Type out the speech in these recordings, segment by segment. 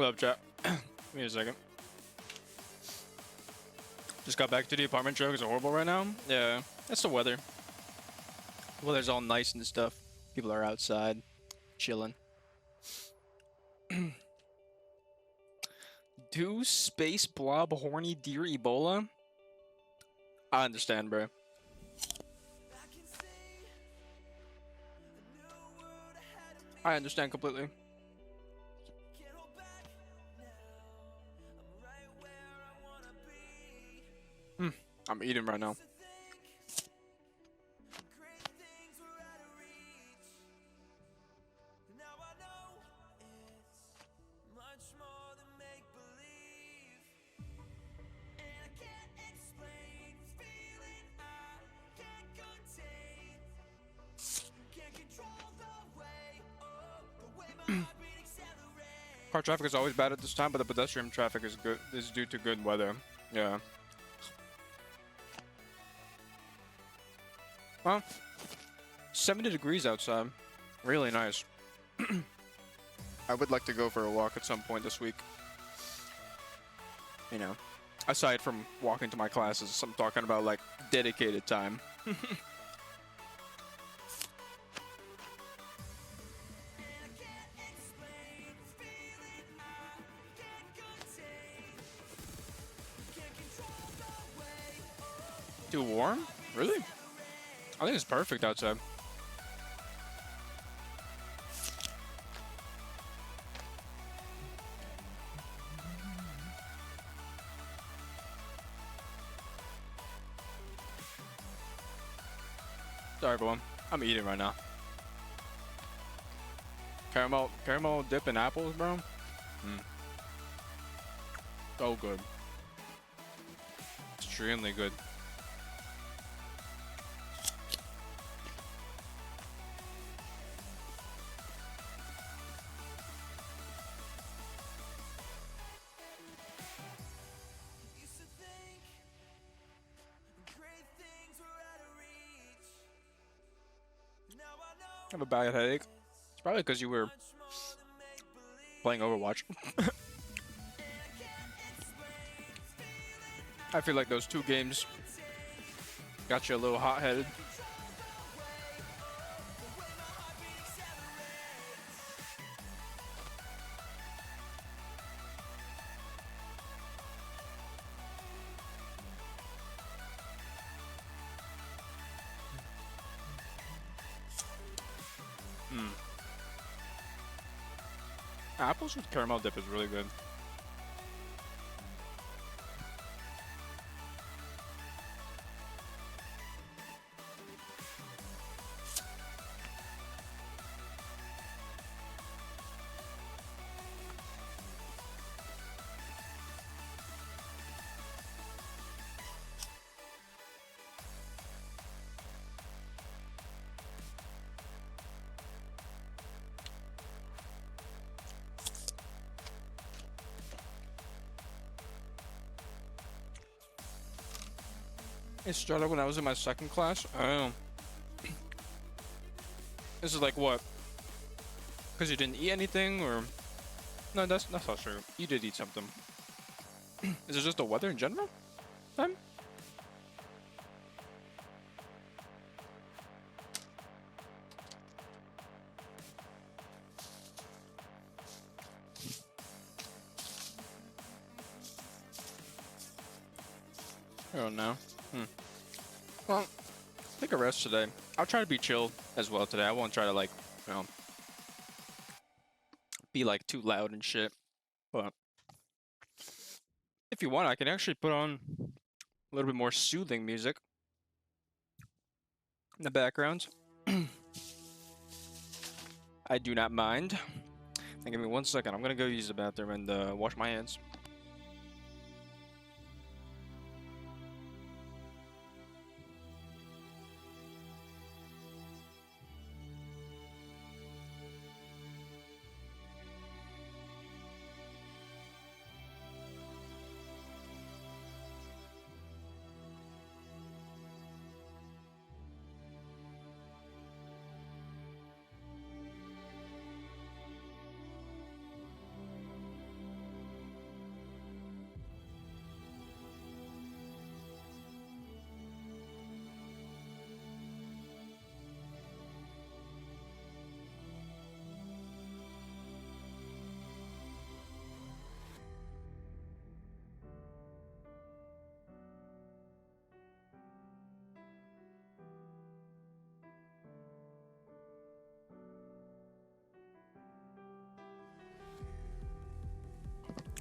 What up, chat? Give me a second. Just got back to the apartment. Traffic is horrible right now. Yeah, that's the weather. The weather's all nice and stuff. People are outside, chilling. Do space blob horny deer Ebola? I understand, bro. I understand completely. I'm eating right now. Car traffic is always bad at this time, but the pedestrian traffic is good. Is due to good weather. Yeah. Well, 70 degrees outside. Really nice. I would like to go for a walk at some point this week. You know, aside from walking to my classes, I'm talking about like dedicated time. Too warm? Really? I think it's perfect outside. Sorry, everyone. I'm eating right now. Caramel dip in apples, bro. So good. Extremely good. I have a bad headache. It's probably because you were playing Overwatch. I feel like those two games got you a little hot-headed. Apples with caramel dip is really good. It started when I was in my second class. Oh. This is like what? Because you didn't eat anything, or no? That's not true. You did eat something. Is it just the weather in general? Then? I don't know. Well, take a rest today. I'll try to be chill as well today. I won't try to like, you know, be like too loud and shit. But if you want, I can actually put on a little bit more soothing music in the background. I do not mind. And give me 1 second. I'm gonna go use the bathroom and wash my hands.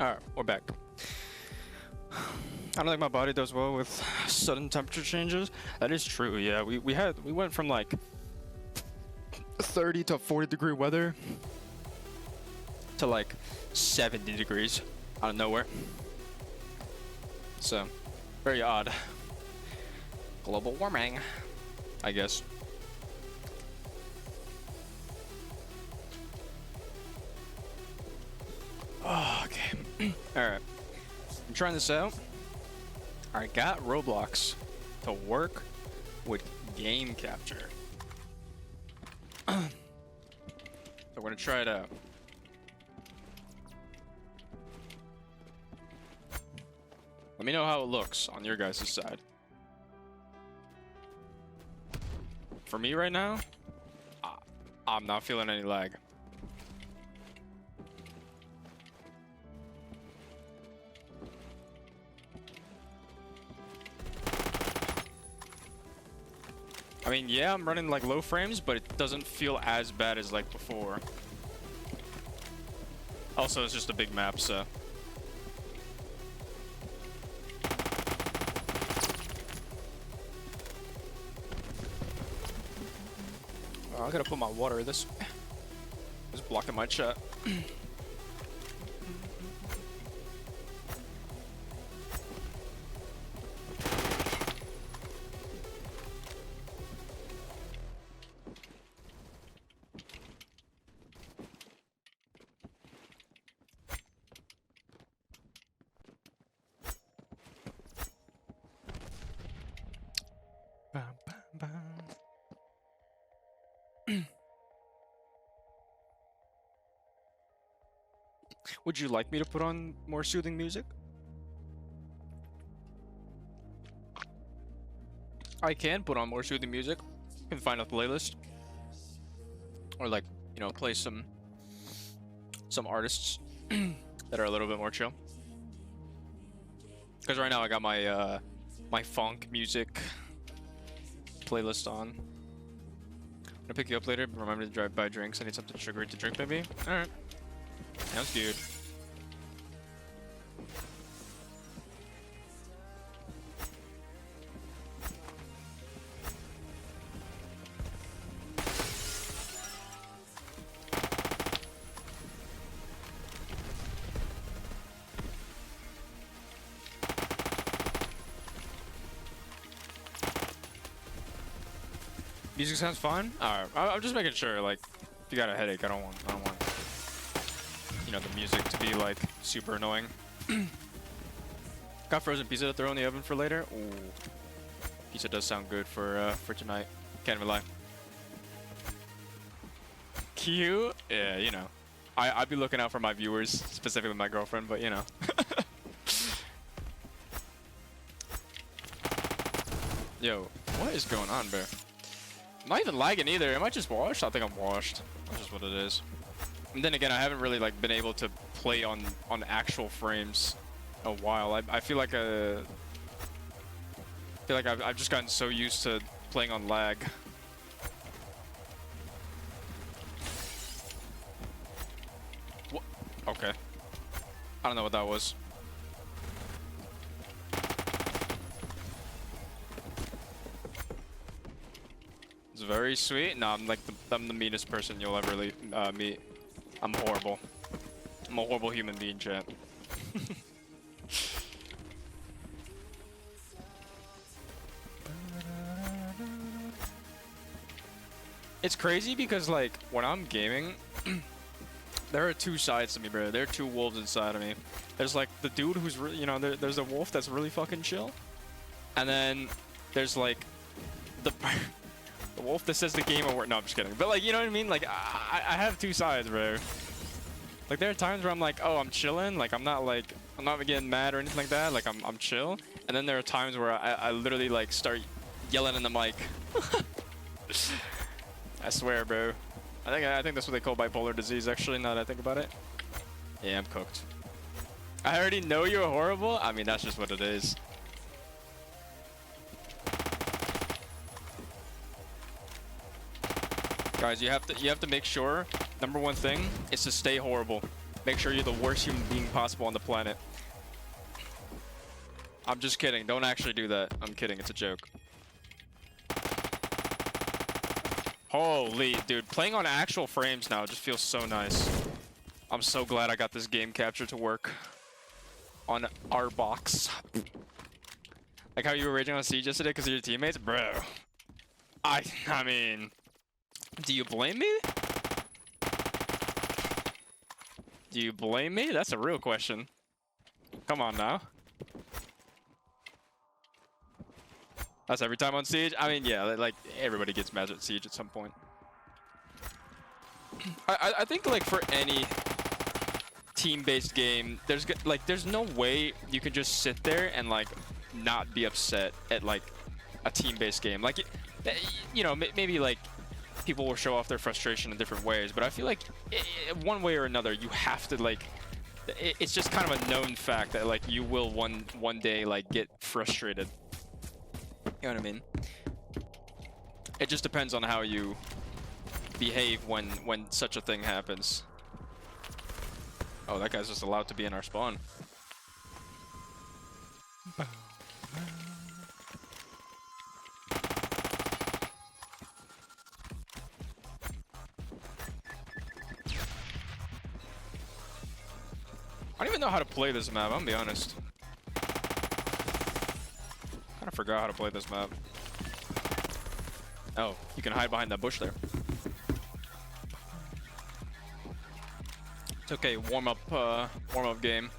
Alright, we're back. I don't think my body does well with sudden temperature changes. That is true, yeah. We went from like 30 to 40 degree weather to like 70 degrees out of nowhere. So, very odd. Global warming, I guess. Oh, okay. Alright. I'm trying this out. I got Roblox to work with Gamecapture. So we're gonna try it out. Let me know how it looks on your guys' side. For me right now, I'm not feeling any lag. I mean, yeah, I'm running like low frames, but it doesn't feel as bad as like before. Also, it's just a big map, so. Oh, I gotta put my water this way. It's blocking my chat. Bam, bam, bam. Would you like me to put on more soothing music? I can put on more soothing music. You can find a playlist. Or like, you know, play some artists that are a little bit more chill. Because right now I got my my funk music playlist on. I'm gonna pick you up later, but remember to drive by drinks. I need something sugary to drink, maybe? Alright. Sounds good. Music sounds fun? Alright, I'm just making sure, like, if you got a headache, I don't want, you know, the music to be, like, super annoying. Got frozen pizza to throw in the oven for later. Ooh. Pizza does sound good for tonight. Can't even lie. Cute? Yeah, you know. I'd be looking out for my viewers, specifically my girlfriend, but, you know. Yo, what is going on, bro? I'm not even lagging either. Am I just washed? I think I'm washed. That's just what it is. And then again, I haven't really like been able to play on actual frames in a while. I feel like I've just gotten so used to playing on lag. What? Okay. I don't know what that was. It's very sweet. No, I'm like I'm the meanest person you'll ever meet. I'm horrible. I'm a horrible human being, chat. It's crazy because like when I'm gaming, there are two sides to me, bro. There are two wolves inside of me. There's like the dude who's really, you know, there's a wolf that's really fucking chill, and then there's like the wolf that says the game will work. No, I'm just kidding. But like, you know what I mean? Like, I have two sides, bro. Like, there are times where I'm like, oh, I'm chilling. Like, I'm not getting mad or anything like that. Like, I'm chill. And then there are times where I literally like start yelling in the mic. I swear, bro. I think that's what they call bipolar disease, actually, now that I think about it. Yeah, I'm cooked. I already know you're horrible. I mean, that's just what it is. Guys, you have to make sure, number one thing is to stay horrible. Make sure you're the worst human being possible on the planet. I'm just kidding. Don't actually do that. I'm kidding. It's a joke. Holy, dude. Playing on actual frames now just feels so nice. I'm so glad I got this game capture to work on our box. Like how you were raging on Siege yesterday because of your teammates? Bro. I mean, do you blame me? Do you blame me? That's a real question. Come on now. That's every time on Siege? I mean, yeah, like, everybody gets mad at Siege at some point. I think, like, for any team-based game, there's no way you can just sit there and, like, not be upset at, like, a team-based game. Like, you know, maybe, like, people will show off their frustration in different ways, but I feel like one way or another, you have to, like, it's just kind of a known fact that, like, you will one day, like, get frustrated. You know what I mean? It just depends on how you behave when such a thing happens. Oh, that guy's just allowed to be in our spawn. I don't even know how to play this map, I'm gonna be honest. I forgot how to play this map. Oh, you can hide behind that bush there. It's okay, warm up game.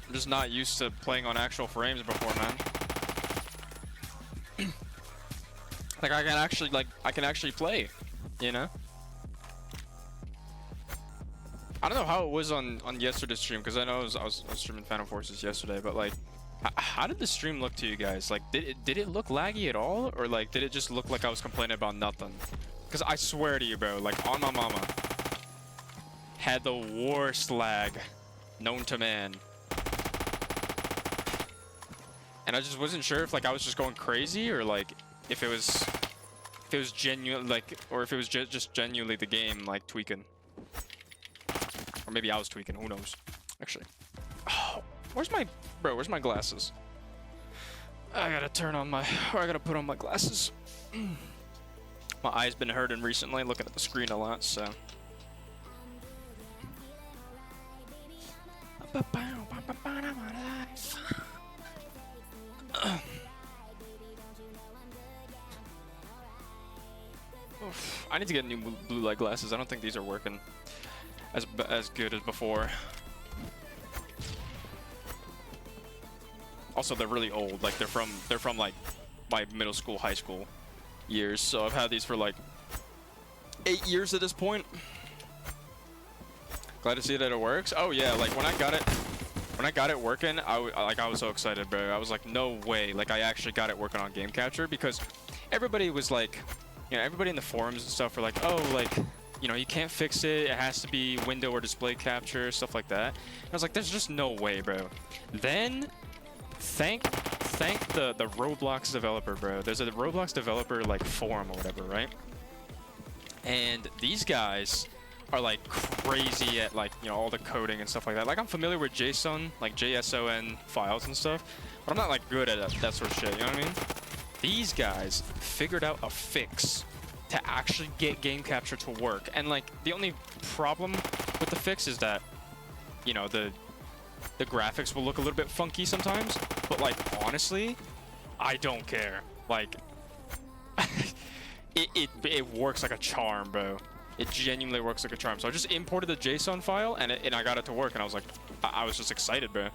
I'm just not used to playing on actual frames before, man. Like I can actually play, you know? I don't know how it was on yesterday's stream, because I know I was streaming Phantom Forces yesterday, but like, how did the stream look to you guys? Like, did it look laggy at all, or like did it just look like I was complaining about nothing? Because I swear to you, bro, like on my mama, had the worst lag known to man, and I just wasn't sure if like I was just going crazy, or like if it was genuine, like, or if it was just genuinely the game like tweaking. Or maybe I was tweaking, who knows? Actually. Oh, where's my glasses? I gotta put on my glasses. My eye's been hurting recently, looking at the screen a lot, so. I need to get new blue light glasses. I don't think these are working as good as before. Also, they're really old. Like they're from like my middle school, high school years. So I've had these for like 8 years at this point. Glad to see that it works. Oh yeah, like when I got it working, I was so excited, bro. I was like, no way. Like I actually got it working on Gamecapture, because everybody was like, you know, everybody in the forums and stuff were like, oh, like, you know, you can't fix it. It has to be window or display capture, stuff like that. And I was like, there's just no way, bro. Then, thank the Roblox developer, bro. There's a Roblox developer like forum or whatever, right? And these guys are like crazy at like, you know, all the coding and stuff like that. Like I'm familiar with JSON, like JSON files and stuff, but I'm not like good at that sort of shit. You know what I mean? These guys figured out a fix to actually get Gamecapture to work, and like the only problem with the fix is that, you know, the graphics will look a little bit funky sometimes, but like honestly, I don't care. Like it works like a charm, bro. It genuinely works like a charm. So I just imported the JSON file and I got it to work, and I was like, I was just excited, bro.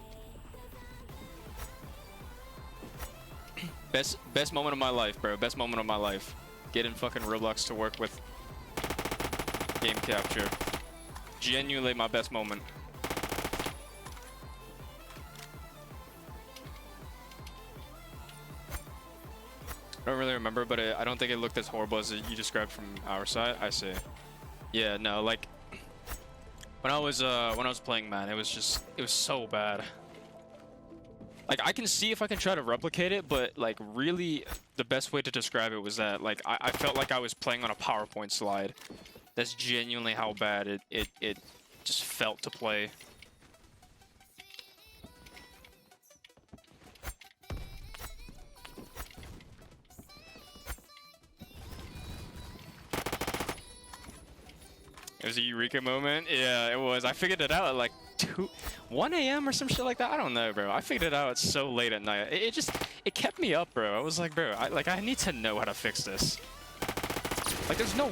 Best moment of my life, bro. Best moment of my life. Getting fucking Roblox to work with Gamecapture. Genuinely my best moment. I don't really remember, but I don't think it looked as horrible as you described from our side. I see. Yeah, no, like when I was playing, man, it was so bad. Like I can see if I can try to replicate it, but like really the best way to describe it was that like I felt like I was playing on a PowerPoint slide. That's genuinely how bad it just felt to play. It was a eureka moment. Yeah, it was. I figured it out at like 1 a.m. or some shit like that. I don't know, bro. I figured it out so late at night. It kept me up, bro. I was like, bro, I need to know how to fix this. Like, there's no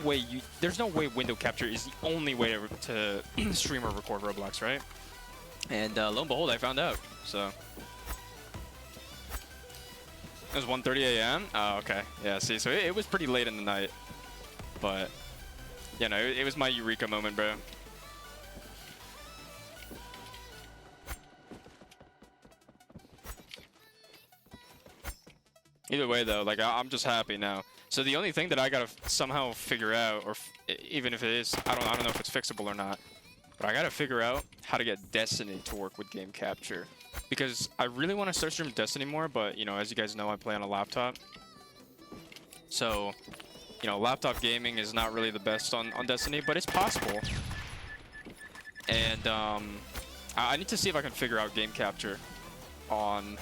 way window capture is the only way to stream or record Roblox, right? And lo and behold, I found out. So it was 1:30 a.m. Oh, okay. Yeah. See, so it was pretty late in the night, but. Yeah, no, it was my eureka moment, bro. Either way, though, like, I'm just happy now. So the only thing that I gotta somehow figure out, or even if it is, I don't know if it's fixable or not, but I gotta figure out how to get Destiny to work with Gamecapture. Because I really want to start streaming Destiny more, but, you know, as you guys know, I play on a laptop. So... you know, laptop gaming is not really the best on Destiny, but it's possible. And I need to see if I can figure out Gamecapture on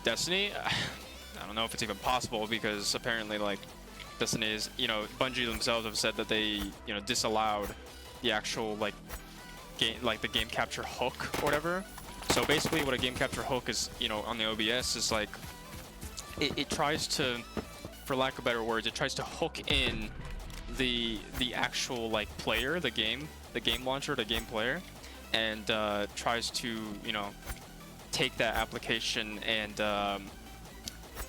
Destiny. I don't know if it's even possible because apparently, like, Destiny is, you know, Bungie themselves have said that they, you know, disallowed the actual, like, the Gamecapture hook or whatever. So basically what a Gamecapture hook is, you know, on the OBS is like, it tries to, for lack of better words, it tries to hook in the actual like player, the game launcher, the game player, and tries to, you know, take that application and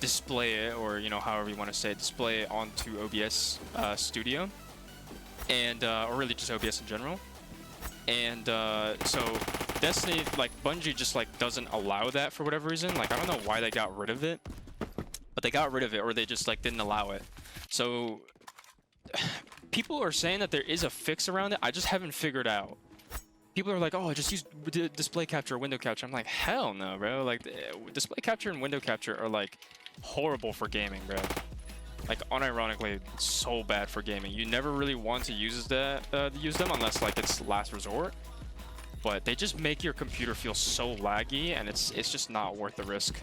display it, or, you know, however you want to say it, display it onto OBS Studio, and or really just OBS in general. And so Destiny, like, Bungie just like doesn't allow that for whatever reason. Like, I don't know why they got rid of it. But they got rid of it, or they just like didn't allow it. So people are saying that there is a fix around it. I just haven't figured out. People are like, oh, just use display capture or window capture. I'm like, hell no, bro. Like, display capture and window capture are like horrible for gaming, bro. Like, unironically, so bad for gaming. You never really want to use them unless like it's last resort. But they just make your computer feel so laggy, and it's just not worth the risk.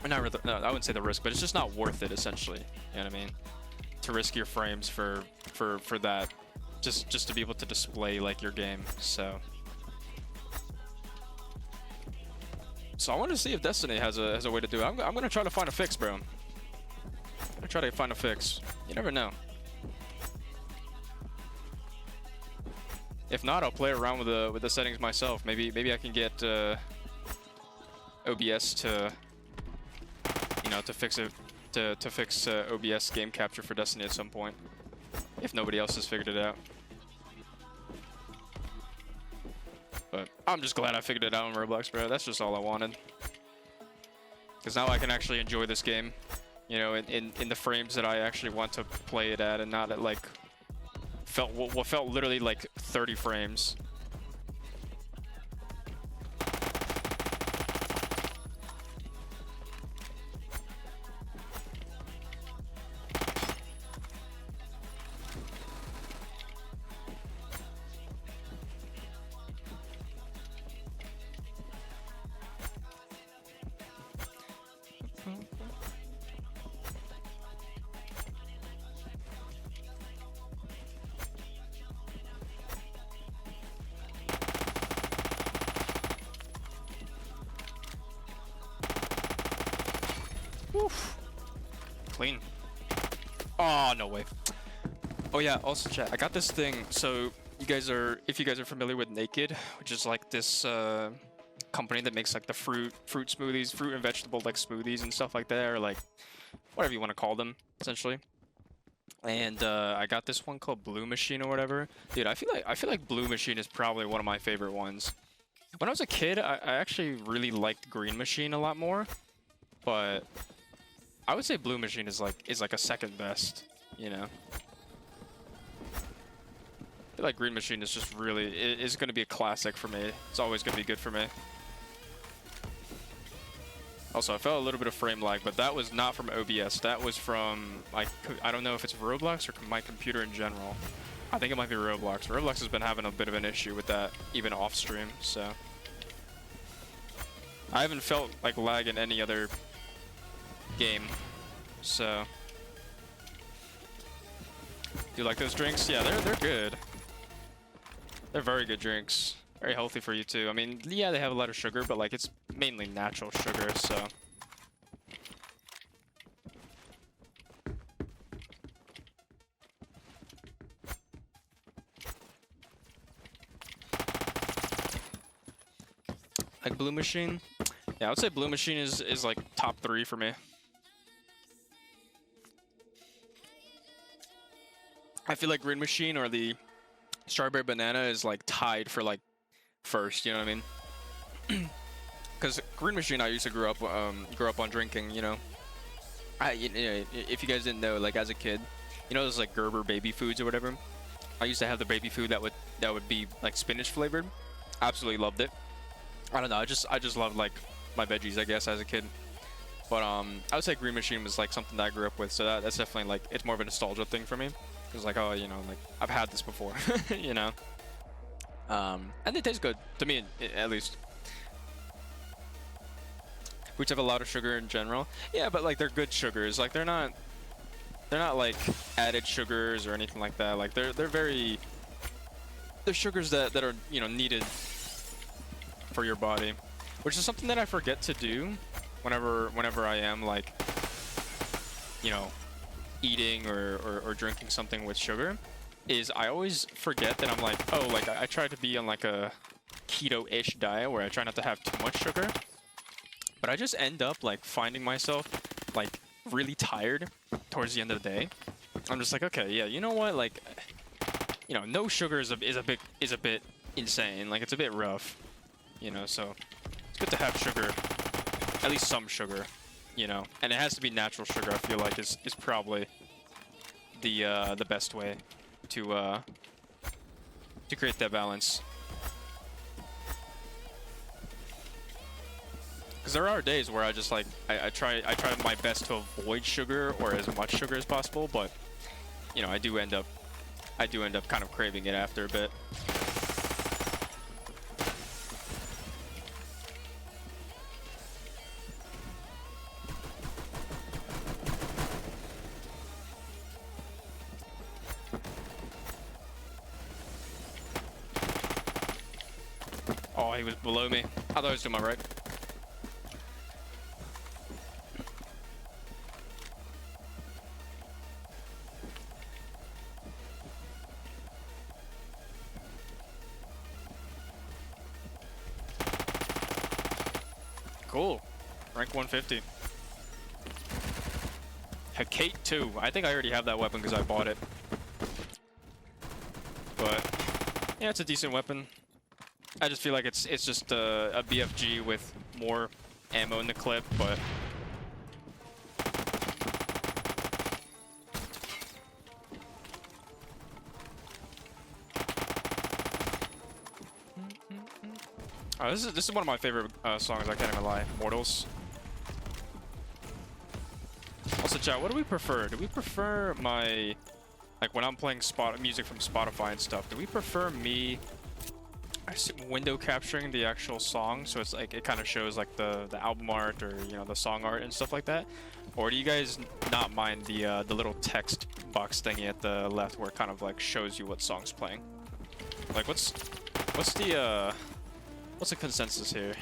Not really, no, I wouldn't say the risk, but it's just not worth it, essentially. You know what I mean? To risk your frames for that, just to be able to display like your game. So I want to see if Destiny has a way to do it. I'm gonna try to find a fix, bro. I'm gonna try to find a fix. You never know. If not, I'll play around with the settings myself. Maybe I can get OBS to, you know, to fix OBS game capture for Destiny at some point, if nobody else has figured it out. But I'm just glad I figured it out on Roblox, bro. That's just all I wanted. Because now I can actually enjoy this game, you know, in the frames that I actually want to play it at, and not at like what felt literally like 30 frames. Oof. Clean. Oh, no way. Oh yeah, also chat, I got this thing. So if you guys are familiar with Naked, which is like this company that makes like the fruit smoothies, fruit and vegetable like smoothies and stuff like that, or like whatever you want to call them, essentially. And I got this one called Blue Machine or whatever. Dude, I feel like Blue Machine is probably one of my favorite ones. When I was a kid, I actually really liked Green Machine a lot more, but I would say Blue Machine is like a second best, you know. I feel like Green Machine is just really is going to be a classic for me. It's always going to be good for me. Also, I felt a little bit of frame lag, but that was not from OBS. That was from, like, I don't know if it's Roblox or my computer in general. I think it might be Roblox. Roblox has been having a bit of an issue with that, even off stream, so. I haven't felt like lag in any other game, so. Do you like those drinks? Yeah, they're good. They're very good drinks. Very healthy for you too. I mean, yeah, they have a lot of sugar, but like it's mainly natural sugar, so. Like Blue Machine? Yeah, I would say Blue Machine is like top 3 for me. I feel like Green Machine or the Strawberry Banana is like tied for like first, you know what I mean? Because Green Machine I used to grow up on drinking, you know. You know, if you guys didn't know, like as a kid, you know those like Gerber baby foods or whatever? I used to have the baby food that would be like spinach flavored. Absolutely loved it. I don't know, I just loved like my veggies, I guess, as a kid. But I would say Green Machine was like something that I grew up with, so that's definitely like it's more of a nostalgia thing for me. Cause like, oh, you know, like I've had this before, you know. And they taste good to me, at least. Which have a lot of sugar in general. Yeah, but like they're good sugars. Like they're not like added sugars or anything like that. Like they're sugars that are, you know, needed for your body, which is something that I forget to do whenever I am like, you know, eating or drinking something with sugar. Is I always forget that I'm like, oh, like I try to be on like a keto-ish diet where I try not to have too much sugar, but I just end up like finding myself like really tired towards the end of the day. I'm just like, okay, yeah, you know what, like, you know, no sugar is a bit insane. Like it's a bit rough, you know. So it's good to have sugar, at least some sugar, you know. And it has to be natural sugar. I feel like is probably the best way to create that balance. Because there are days where I just like I try my best to avoid sugar or as much sugar as possible, but you know, I do end up kind of craving it after a bit. Oh, he was below me. I thought he was to my right. Cool. Rank 150. Hecate 2. I think I already have that weapon because I bought it. But yeah, it's a decent weapon. I just feel like it's just a BFG with more ammo in the clip, but oh, this is one of my favorite songs. I can't even lie. Mortals. Also, chat, what do we prefer? Do we prefer my, like when I'm playing music from Spotify and stuff? Do we prefer me window capturing the actual song, so it's like it kind of shows like the album art or, you know, the song art and stuff like that, or do you guys not mind the little text box thingy at the left where it kind of like shows you what song's playing? Like what's the consensus here?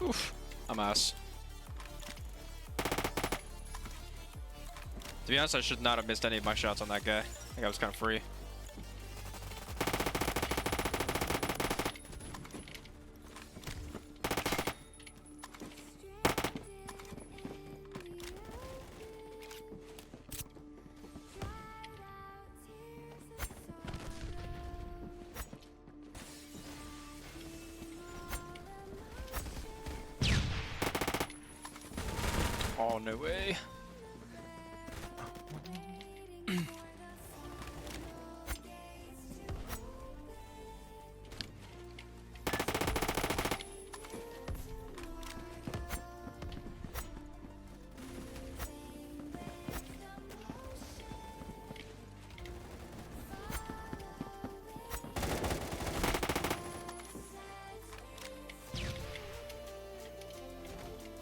Oof, I'm ass. To be honest, I should not have missed any of my shots on that guy. I think I was kind of free. no way.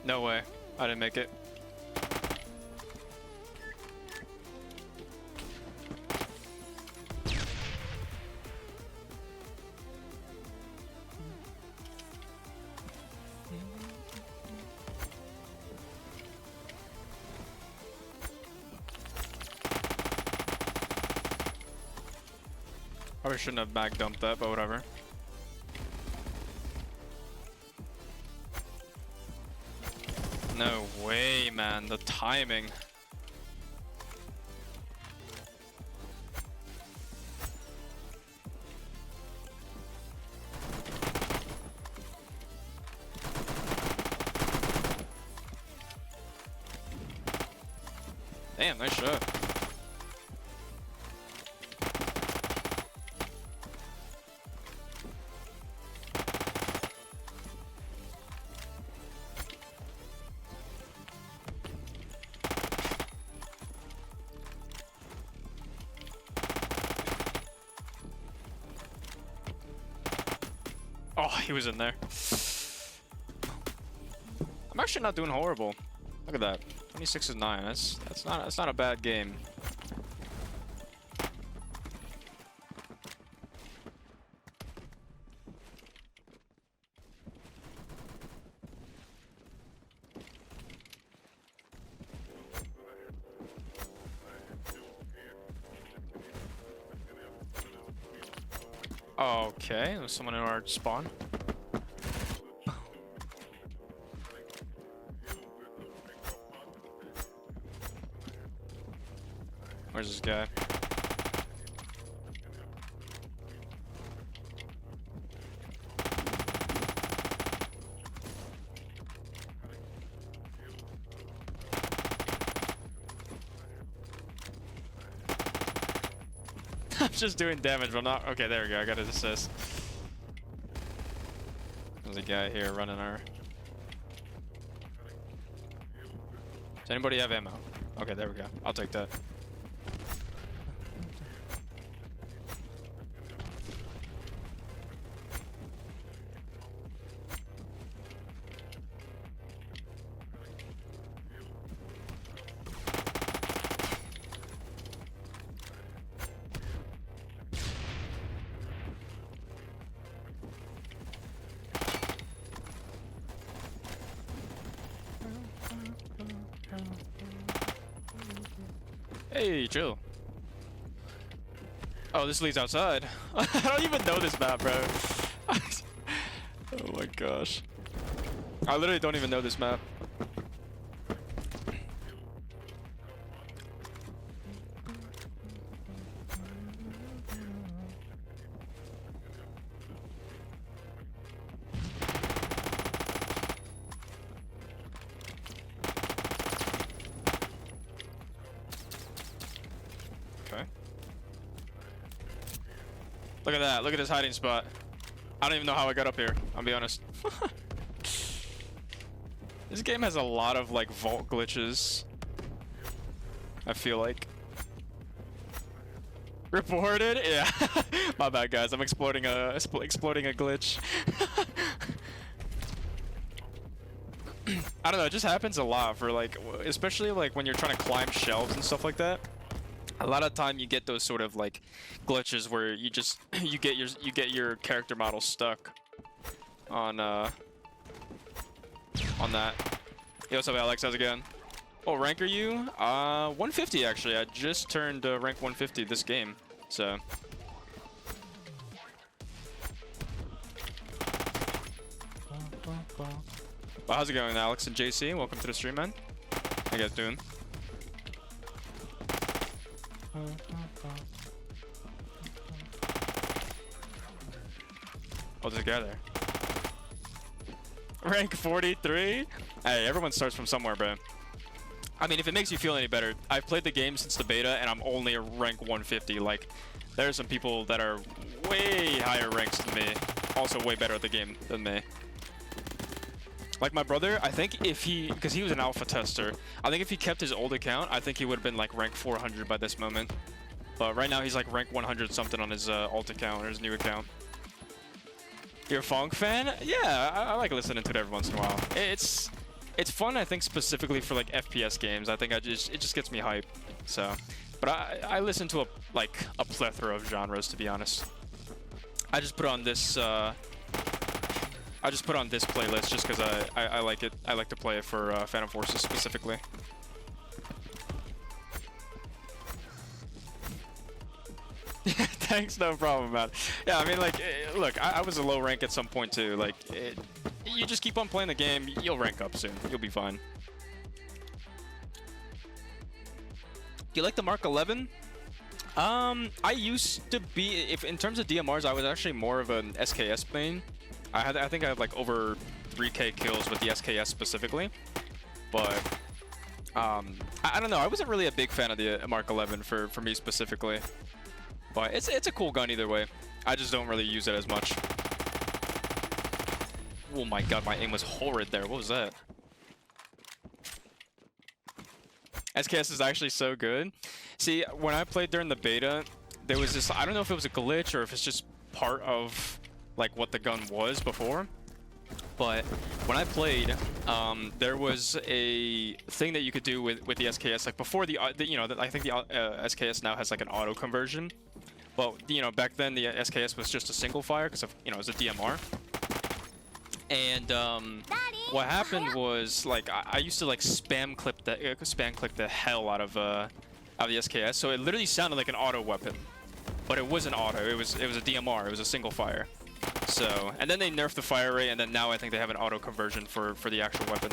No way. I didn't make it. Probably shouldn't have back dumped that, but whatever. No way, man. The timing. Damn, nice shot. Oh, he was in there. I'm actually not doing horrible. Look at that. 26 and 9. That's not a bad game. Okay, there's someone in our spawn. Where's this guy? I'm just doing damage, but I'm not. Okay, there we go. I got his assist. There's a guy here running our. Does anybody have ammo? Okay, there we go. I'll take that. Hey, chill. Oh, this leads outside. I don't even know this map, bro. Oh my gosh. I literally don't even know this map. Okay. Look at that. Look at his hiding spot. I don't even know how I got up here. I'll be honest. This game has a lot of like vault glitches. I feel like. Reported? Yeah. My bad, guys. I'm exploding a glitch. I don't know. It just happens a lot for like, especially like when you're trying to climb shelves and stuff like that. A lot of time you get those sort of like glitches where you just you get your character model stuck on that. Yo, what's up, Alex? How's it going? Oh, rank are you? 150 actually. I just turned rank 150 this game, so. Well, how's it going, Alex and JC? Welcome to the stream, man. How you guys doing? Oh, there's a guy there. Rank 43? Hey, everyone starts from somewhere, bro. I mean, if it makes you feel any better, I've played the game since the beta, and I'm only a rank 150. Like, there are some people that are way higher ranks than me, also way better at the game than me. Like my brother, I think if he, because he was an alpha tester, I think if he kept his old account, I think he would have been like rank 400 by this moment. But right now he's like rank 100 something on his alt account or his new account. You're a Funk fan? Yeah, I like listening to it every once in a while. It's fun, I think, specifically for like FPS games. I think it just gets me hype. So, but I listen to a plethora of genres, to be honest. I just put on this playlist just because I like it. I like to play it for Phantom Forces specifically. Thanks, no problem, man. Yeah, I mean, like, look, I was a low rank at some point too. Like, you just keep on playing the game, you'll rank up soon. You'll be fine. Do you like the Mark 11? I used to be, if in terms of DMRs, I was actually more of an SKS main. I think I had like over 3k kills with the SKS specifically, but I don't know. I wasn't really a big fan of the Mark 11 for me specifically, but it's a cool gun either way. I just don't really use it as much. Oh my god, my aim was horrid there. What was that? SKS is actually so good. See, when I played during the beta, there was this, I don't know if it was a glitch or if it's just part of like what the gun was before, but when I played, there was a thing that you could do with the SKS, like before I think the SKS now has like an auto conversion, but back then the SKS was just a single fire because of it was a DMR. And what happened was, like, I used to like spam click the hell out of the SKS, so it literally sounded like an auto weapon, but it wasn't auto. It was a DMR. It was a single fire. So, and then they nerfed the fire rate, and then now I think they have an auto conversion for the actual weapon.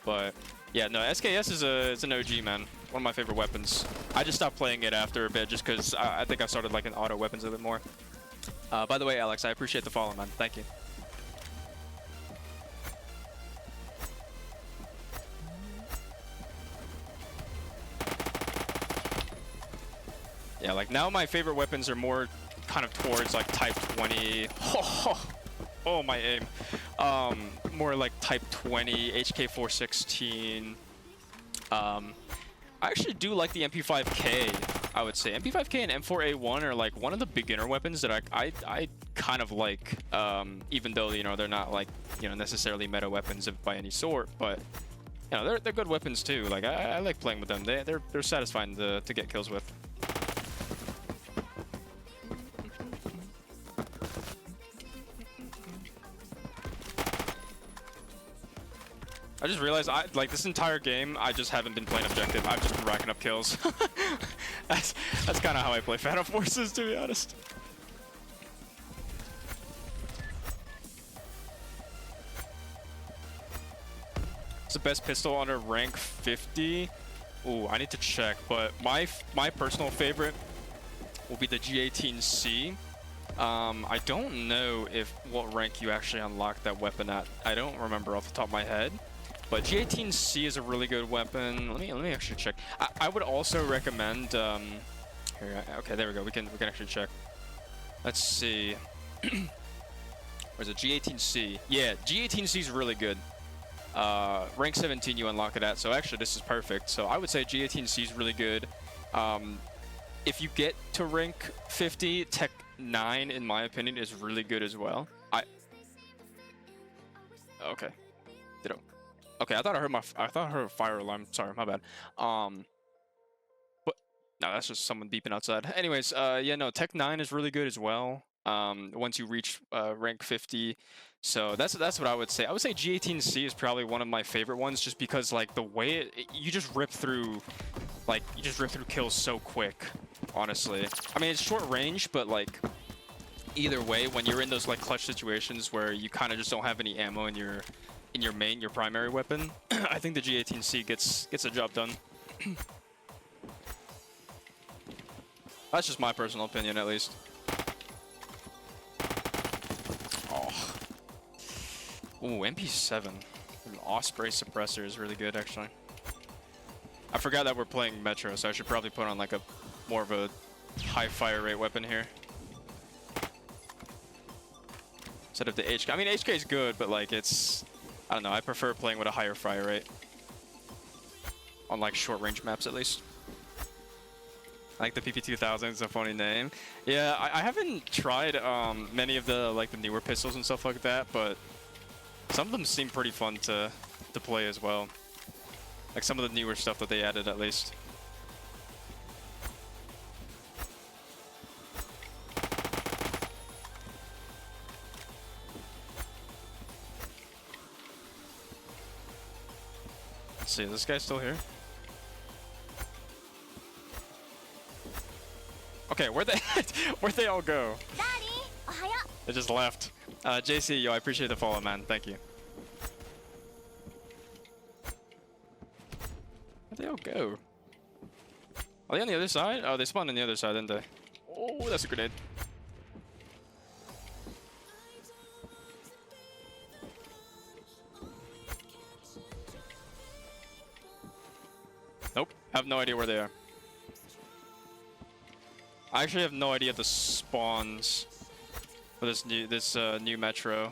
But yeah, no, SKS is an OG, man. One of my favorite weapons. I just stopped playing it after a bit just because I think I started liking auto weapons a bit more. By the way, Alex, I appreciate the follow, man. Thank you. Yeah, like now my favorite weapons are more kind of towards like type 20. Oh, my aim. More like type 20, HK416. I actually do like the MP5K, I would say. MP5K and M4A1 are like one of the beginner weapons that I kind of like, even though, they're not like, necessarily meta weapons by any sort, but they're good weapons too. Like I like playing with them. They're satisfying to get kills with. I just realized, like this entire game, I just haven't been playing objective. I've just been racking up kills. That's kind of how I play Phantom Forces, to be honest. It's the best pistol under rank 50. Ooh, I need to check, but my personal favorite will be the G18C. I don't know what rank you actually unlock that weapon at. I don't remember off the top of my head. But G18C is a really good weapon. Let me actually check. I would also recommend. Here, okay, there we go. We can actually check. Let's see. Where's it? G18C. Yeah, G18C is really good. Rank 17 you unlock it at. So actually, this is perfect. So I would say G18C is really good. If you get to rank 50, Tech 9, in my opinion, is really good as well. Okay. Ditto. Okay, I thought I heard a fire alarm. Sorry, my bad. But no, that's just someone beeping outside. Anyways, yeah, no, Tech 9 is really good as well. Once you reach rank 50. So that's what I would say. I would say G18C is probably one of my favorite ones, just because like the way you just rip through kills so quick. Honestly, I mean it's short range, but like either way, when you're in those like clutch situations where you kind of just don't have any ammo in your primary weapon, I think the G18C gets a job done. That's just my personal opinion, at least. Oh. Ooh, MP7. An Osprey suppressor is really good, actually. I forgot that we're playing Metro, so I should probably put on like a more of a high fire rate weapon here. Instead of the HK. I mean, HK is good, but like it's, I don't know, I prefer playing with a higher fire rate. On like short range maps at least. I like the PP2000, it's a funny name. Yeah, I haven't tried many of the like the newer pistols and stuff like that, but some of them seem pretty fun to play as well. Like some of the newer stuff that they added at least. Let's see, is this guy still here? Okay, where'd they all go? They just left. JC, yo, I appreciate the follow, man. Thank you. Where'd they all go? Are they on the other side? Oh, they spawned on the other side, didn't they? Oh, that's a grenade. Nope, have no idea where they are. I actually have no idea the spawns for this new Metro.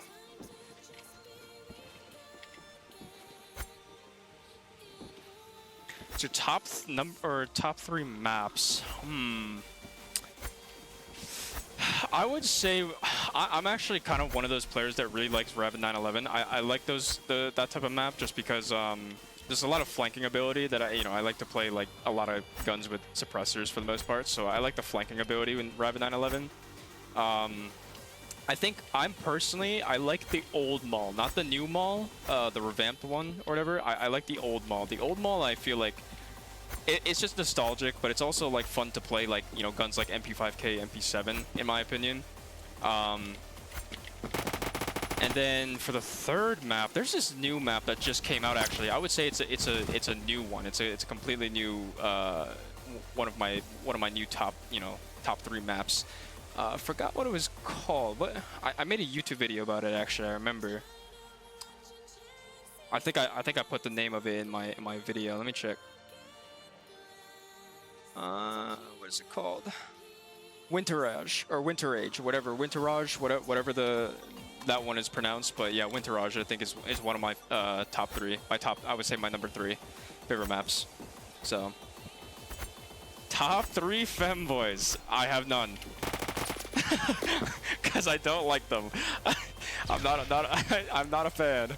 So top 3 maps. I would say I'm actually kind of one of those players that really likes Rapid 911. I like that type of map just because there's a lot of flanking ability that I like to play like a lot of guns with suppressors for the most part. So I like the flanking ability in Rapid 911. I think I like the old mall, not the new mall, the revamped one or whatever. I like the old mall. The old mall, I feel like it's just nostalgic, but it's also like fun to play, like, you know, guns like MP5K, MP7, in my opinion. And then for the third map, there's this new map that just came out. Actually, I would say it's a new one. It's a completely new one of my new top 3 maps. Forgot what it was called. But I made a YouTube video about it. Actually, I remember. I think I put the name of it in my video. Let me check. What is it called? Winterage or Winterage, whatever. Winterage, whatever that one is pronounced. But yeah, Winterage I think is one of my top 3. I would say my number 3 favorite maps. So top 3 femboys. I have none. Because I don't like them. I'm not a fan.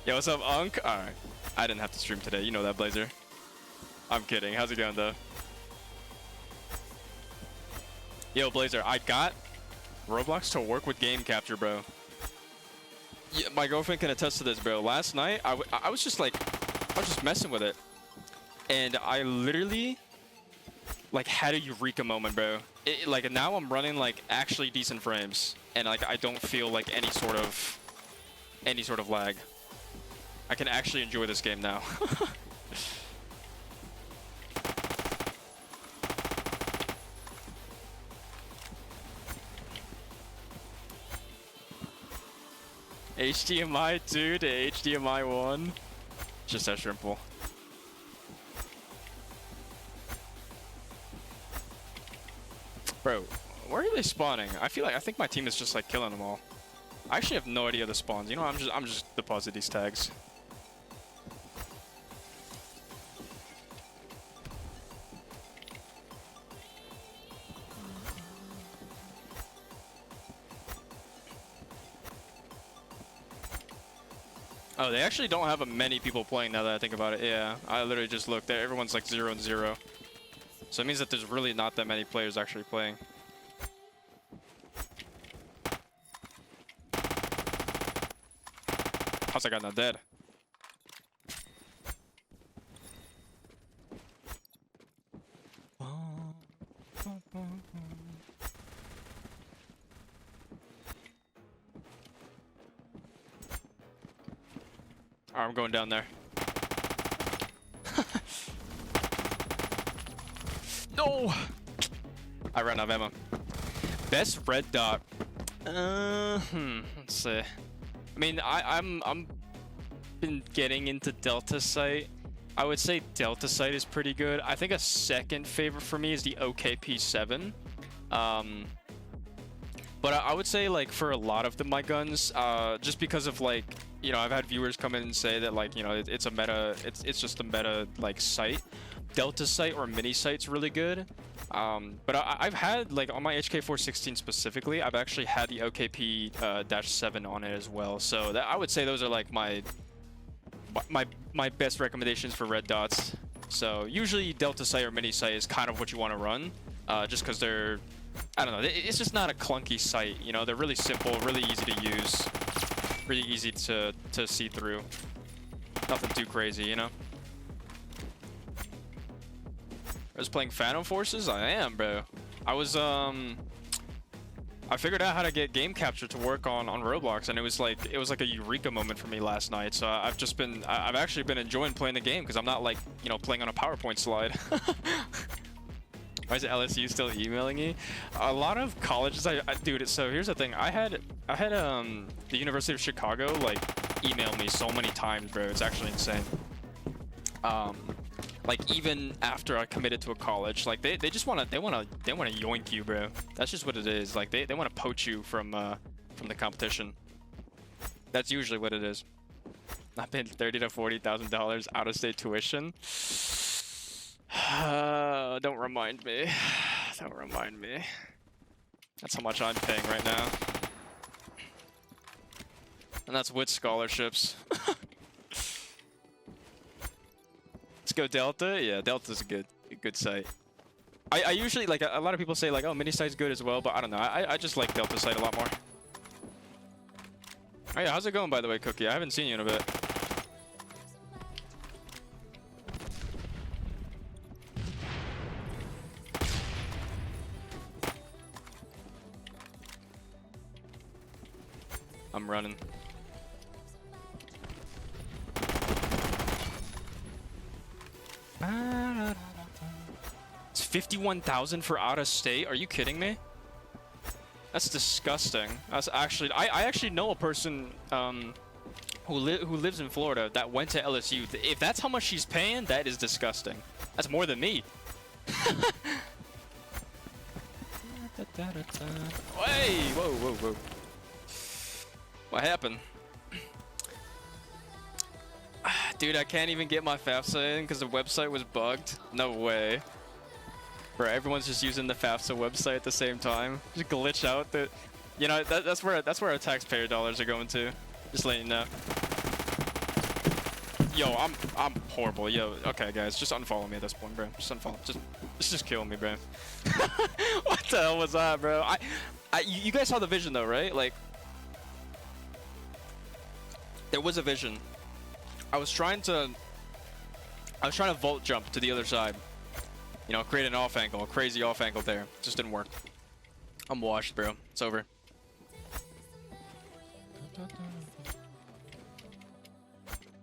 Yo, what's up, Unk? Alright. I didn't have to stream today. You know that, Blazer. I'm kidding. How's it going, though? Yo, Blazer, I got Roblox to work with Gamecapture, bro. Yeah, my girlfriend can attest to this, bro. Last night, I was just messing with it. And I literally like had a eureka moment, bro. Like now I'm running like actually decent frames, and like I don't feel like any sort of lag. I can actually enjoy this game now. HDMI 2 to HDMI 1. Just that simple. Bro, where are they spawning? I think my team is just like killing them all. I actually have no idea the spawns. You know, I'm just deposit these tags. Oh, they actually don't have many people playing now that I think about it. Yeah, I literally just looked there. Everyone's like 0 and 0. So it means that there's really not that many players actually playing. How's that guy not dead? Alright, I'm going down there. No! I ran out of ammo. Best red dot. Let's see. I mean, been getting into Delta Site. I would say Delta Site is pretty good. I think a second favorite for me is the OKP7. But I would say, like, for a lot of my guns, just because of, like, you know, I've had viewers come in and say that, like, you know, it's a meta, it's just a meta, like, sight. Delta Sight or Mini Sight's really good. But I've had, like, on my HK416 specifically, I've actually had the OKP-7 on it as well. So I would say those are, like, my best recommendations for red dots. So usually Delta Sight or Mini Sight is kind of what you want to run, just because they're, I don't know, it's just not a clunky sight, you know. They're really simple, really easy to use, really easy to see through. Nothing too crazy, you know. I was playing Phantom Forces. I am, bro. I was I figured out how to get Gamecapture to work on Roblox, and it was like a eureka moment for me last night. So I've actually been enjoying playing the game because I'm not, like, you know, playing on a PowerPoint slide. Why is LSU still emailing me? A lot of colleges, dude. So here's the thing. I had the University of Chicago, like, email me so many times, bro. It's actually insane. Like, even after I committed to a college, like, they just wanna yoink you, bro. That's just what it is. Like, they wanna poach you from the competition. That's usually what it is. I've been $30,000 to $40,000 out of state tuition. Don't remind me. Don't remind me. That's how much I'm paying right now. And that's with scholarships. Let's go Delta. Yeah, Delta's a good site. I usually, like, a lot of people say, like, oh, Mini Sight's good as well, but I don't know. I just like Delta Site a lot more. Oh yeah, how's it going, by the way, Cookie? I haven't seen you in a bit. I'm running. It's 51,000 for out of state. Are you kidding me? That's disgusting. That's actually, I actually know a person who lives in Florida that went to LSU. If that's how much she's paying, that is disgusting. That's more than me. Hey, whoa. What happened? Dude, I can't even get my FAFSA in because the website was bugged. No way. Bro, everyone's just using the FAFSA website at the same time. Just glitch out. That, you know, that's where our taxpayer dollars are going to. Just letting you know. Yo, I'm horrible. Yo, okay, guys, just unfollow me at this point, bro. Just unfollow. Just kill me, bro. What the hell was that, bro? You guys saw the vision though, right? Like, there was a vision. I was trying to vault jump to the other side. You know, create an off angle, a crazy off angle there. Just didn't work. I'm washed, bro. It's over.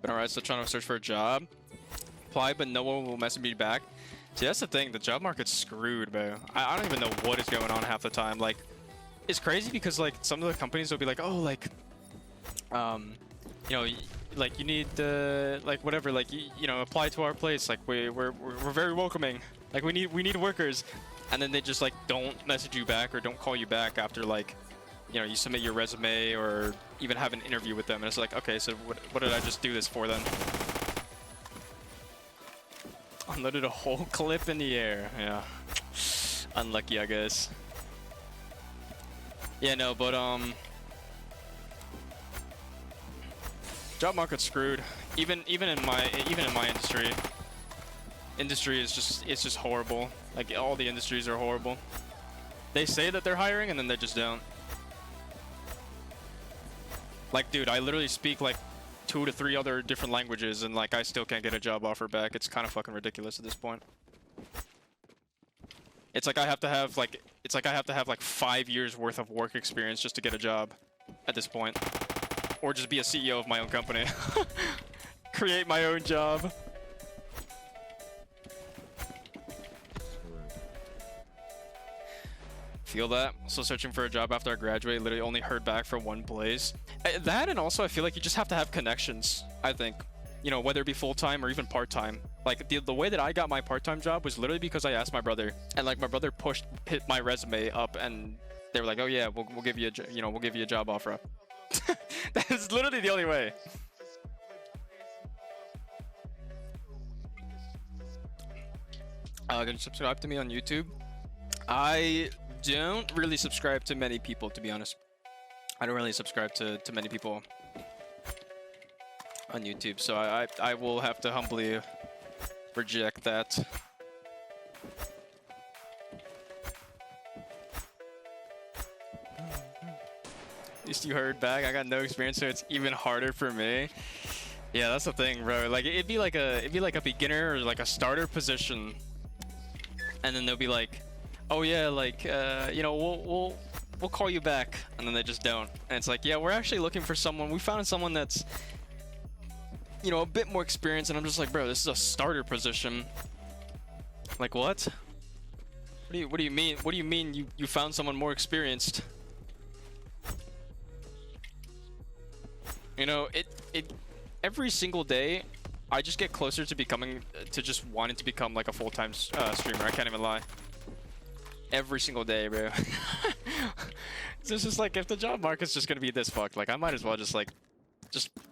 But alright, still trying to search for a job. Apply, but no one will message me back. See, that's the thing. The job market's screwed, bro. I don't even know what is going on half the time. Like, it's crazy because, like, some of the companies will be like, oh, like, you know, like, you need like, whatever, like, you know, apply to our place. Like, we're very welcoming. Like, we need workers. And then they just, like, don't message you back or don't call you back after, like, you know, you submit your resume or even have an interview with them. And it's like, okay, so what did I just do this for then? Unloaded a whole clip in the air. Yeah. Unlucky, I guess. Yeah, no, but, job market's screwed. Even in my industry. Industry is just horrible. Like, all the industries are horrible. They say that they're hiring and then they just don't. Like, dude, I literally speak like 2 to 3 other different languages and, like, I still can't get a job offer back. It's kind of fucking ridiculous at this point. It's like I have to have like 5 years worth of work experience just to get a job at this point. Or just be a CEO of my own company. Create my own job. Feel that? Still searching for a job after I graduated. Literally only heard back from one place. That, and also I feel like you just have to have connections, I think. You know, whether it be full-time or even part-time. Like, the way that I got my part-time job was literally because I asked my brother. And, like, my brother hit my resume up, and they were like, oh, yeah, we'll give you we'll give you a job offer. That is literally the only way. Can you subscribe to me on YouTube? I don't really subscribe to many people, to be honest. I don't really subscribe to many people on YouTube, so I will have to humbly reject that. At least you heard back. I got no experience, so it's even harder for me. Yeah, that's the thing, bro. Like, it'd be like a beginner or like a starter position, and then they'll be like, oh yeah, like you know, we'll call you back, and then they just don't. And it's like, yeah, we're actually looking for someone. We found someone that's, you know, a bit more experienced. And I'm just like, bro, this is a starter position. Like, what? What do you mean? What do you mean you found someone more experienced? You know, it every single day, I just get closer to just wanting to become like a full-time streamer. I can't even lie. Every single day, bro. It's just like, if the job market's just gonna be this fucked, like, I might as well just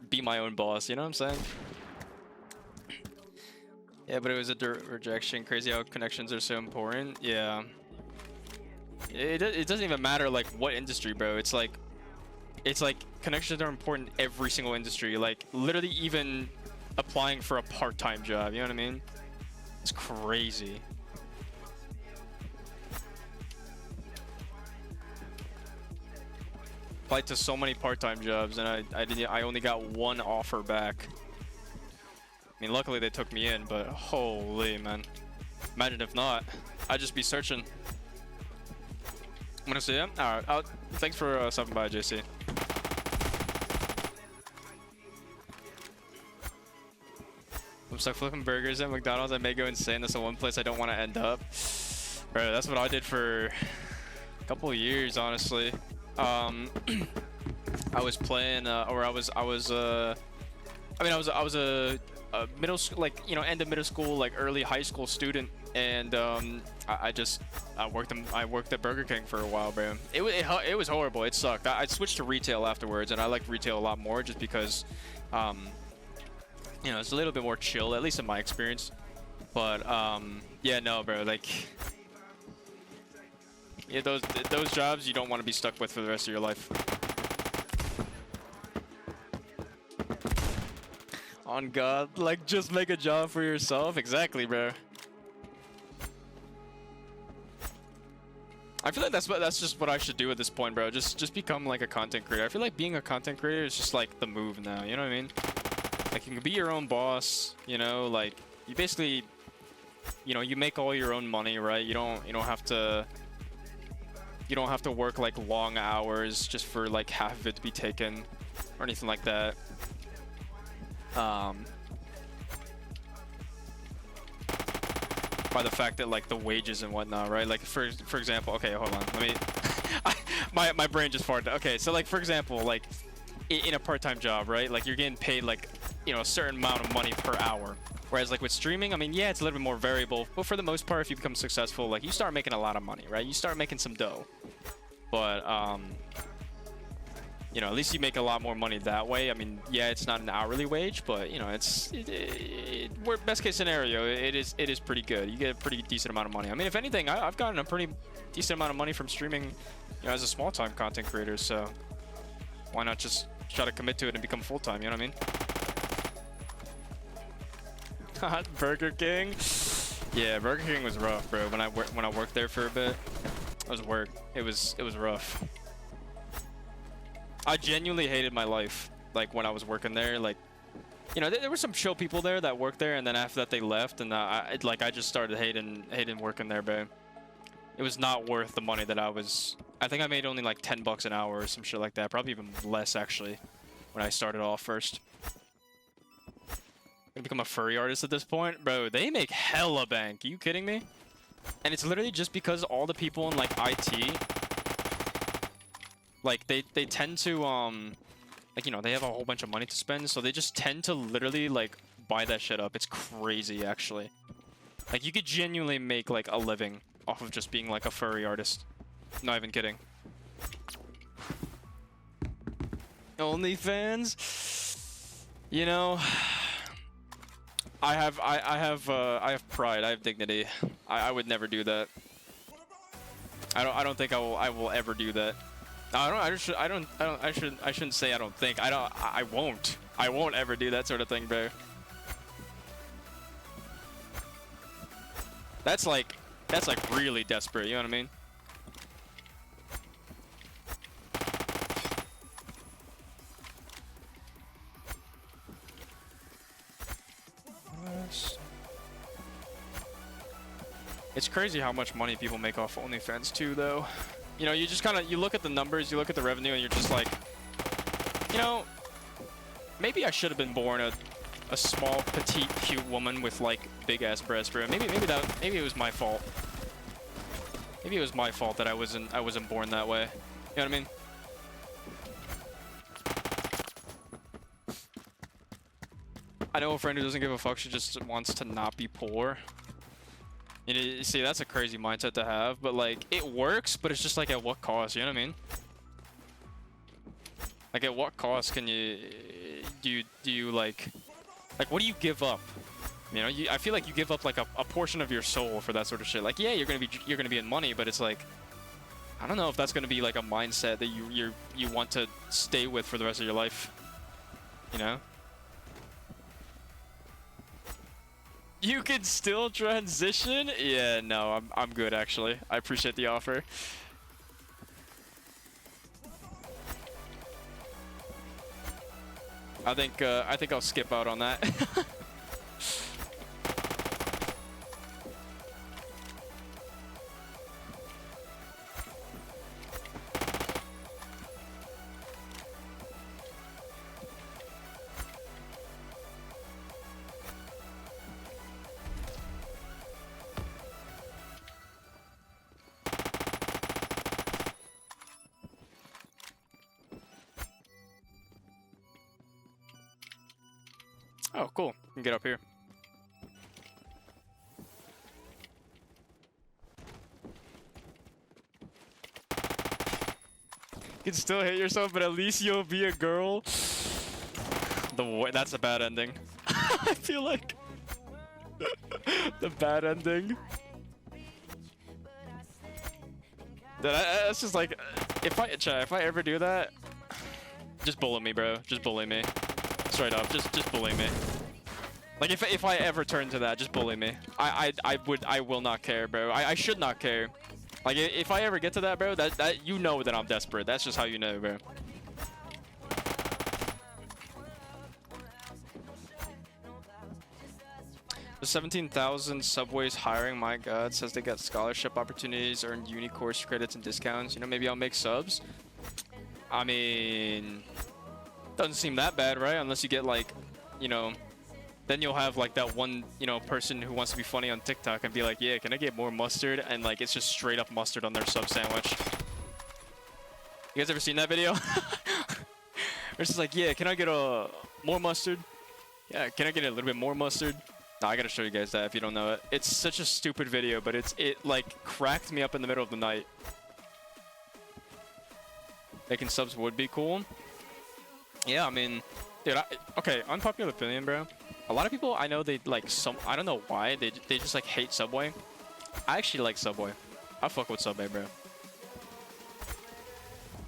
be my own boss. You know what I'm saying? Yeah, but it was a rejection. Crazy how connections are so important. Yeah. It doesn't even matter like what industry, bro. It's like connections are important in every single industry. Like, literally even applying for a part-time job. You know what I mean? It's crazy. Applied to so many part-time jobs, and I only got one offer back. I mean, luckily they took me in, but holy man, imagine if not. I'd just be searching. I'm gonna see him. All right, thanks for stopping by, JC. I'm stuck flipping burgers at McDonald's. I may go insane. That's the one place I don't want to end up. Bro, that's what I did for a couple of years, honestly. I was playing, or I was a middle school, like, you know, end of middle school, like early high school student, and I worked at Burger King for a while, bro. It was horrible. It sucked. I switched to retail afterwards, and I liked retail a lot more just because, you know, it's a little bit more chill, at least in my experience. But yeah, no, bro, like, yeah, those jobs you don't want to be stuck with for the rest of your life. On God, like, just make a job for yourself. Exactly, bro. I feel like that's just what I should do at this point, bro. Just become like a content creator. I feel like being a content creator is just like the move now. You know what I mean? Like, you can be your own boss. You know, like, you basically, you know, you make all your own money, right? You don't have to work like long hours just for like half of it to be taken or anything like that. By the fact that like the wages and whatnot, right? Like, for example, okay, hold on, let me my brain just farted. Okay, so like, for example, like in a part-time job, right? Like, you're getting paid like, you know, a certain amount of money per hour. Whereas like with streaming, I mean, yeah, it's a little bit more variable, but for the most part, if you become successful, like, you start making a lot of money, right? You start making some dough. But you know, at least you make a lot more money that way. I mean, yeah, it's not an hourly wage, but, you know, we're best case scenario, it is pretty good. You get a pretty decent amount of money. I mean, if anything, I've gotten a pretty decent amount of money from streaming, you know, as a small-time content creator. So why not just try to commit to it and become full-time? You know what I mean? Burger King. Yeah, Burger King was rough, bro. When I worked there for a bit, it was rough. I genuinely hated my life, like, when I was working there. Like, you know, there were some chill people there that worked there, and then after that they left, and I just started hating working there, bro. It was not worth the money that I think I made only like $10 an hour or some shit like that, probably even less actually, when I started off first. I'm gonna become a furry artist at this point, bro. They make hella bank. Are you kidding me? And it's literally just because all the people in like IT, like, they tend to like, you know, they have a whole bunch of money to spend, so they just tend to literally like buy that shit up. It's crazy, actually. Like, you could genuinely make like a living off of just being like a furry artist. Not even kidding. OnlyFans, you know, I have pride. I have dignity. I would never do that. I don't think I will ever do that. I shouldn't say I don't think. I won't. I won't ever do that sort of thing, bro. That's like really desperate, you know what I mean? It's crazy how much money people make off OnlyFans too, though. You know, you just kind of, you look at the numbers, you look at the revenue, and you're just like, you know, maybe I should have been born a small, petite, cute woman with like big ass breasts, bro. Maybe it was my fault. Maybe it was my fault that I wasn't born that way. You know what I mean? I know a friend who doesn't give a fuck. She just wants to not be poor. You know, you see, that's a crazy mindset to have, but like, it works, but it's just like, at what cost? You know what I mean? Like, at what cost can you do you like what do you give up? You know, I feel like you give up like a portion of your soul for that sort of shit. Like, yeah, you're gonna be in money, but it's like, I don't know if that's gonna be like a mindset that you want to stay with for the rest of your life. You know? You can still transition? Yeah, no, I'm good actually. I appreciate the offer. I think I'll skip out on that. Oh, cool. You can get up here. You can still hate yourself, but at least you'll be a girl. That's a bad ending. I feel like the bad ending. That's just like, if I ever do that, just bully me, bro. Just bully me. Straight up, just bully me. Like, if I ever turn to that, just bully me. I will not care, bro. I should not care. Like, if I ever get to that, bro, that you know that I'm desperate. That's just how you know, bro. The 17,000 Subway's hiring, my god, says they got scholarship opportunities, earn uni course credits and discounts. You know, maybe I'll make subs. I mean, doesn't seem that bad, right? Unless you get like, you know, then you'll have like that one, you know, person who wants to be funny on TikTok and be like, yeah, can I get more mustard? And like, it's just straight up mustard on their sub sandwich. You guys ever seen that video? It's just like, yeah, can I get more mustard? Yeah, can I get a little bit more mustard? No, I gotta show you guys that if you don't know it. It's such a stupid video, but it like cracked me up in the middle of the night. Making subs would be cool. Yeah, I mean, dude, okay, unpopular opinion, bro. A lot of people I know, they like I don't know why, they just like hate Subway. I actually like Subway. I fuck with Subway, bro.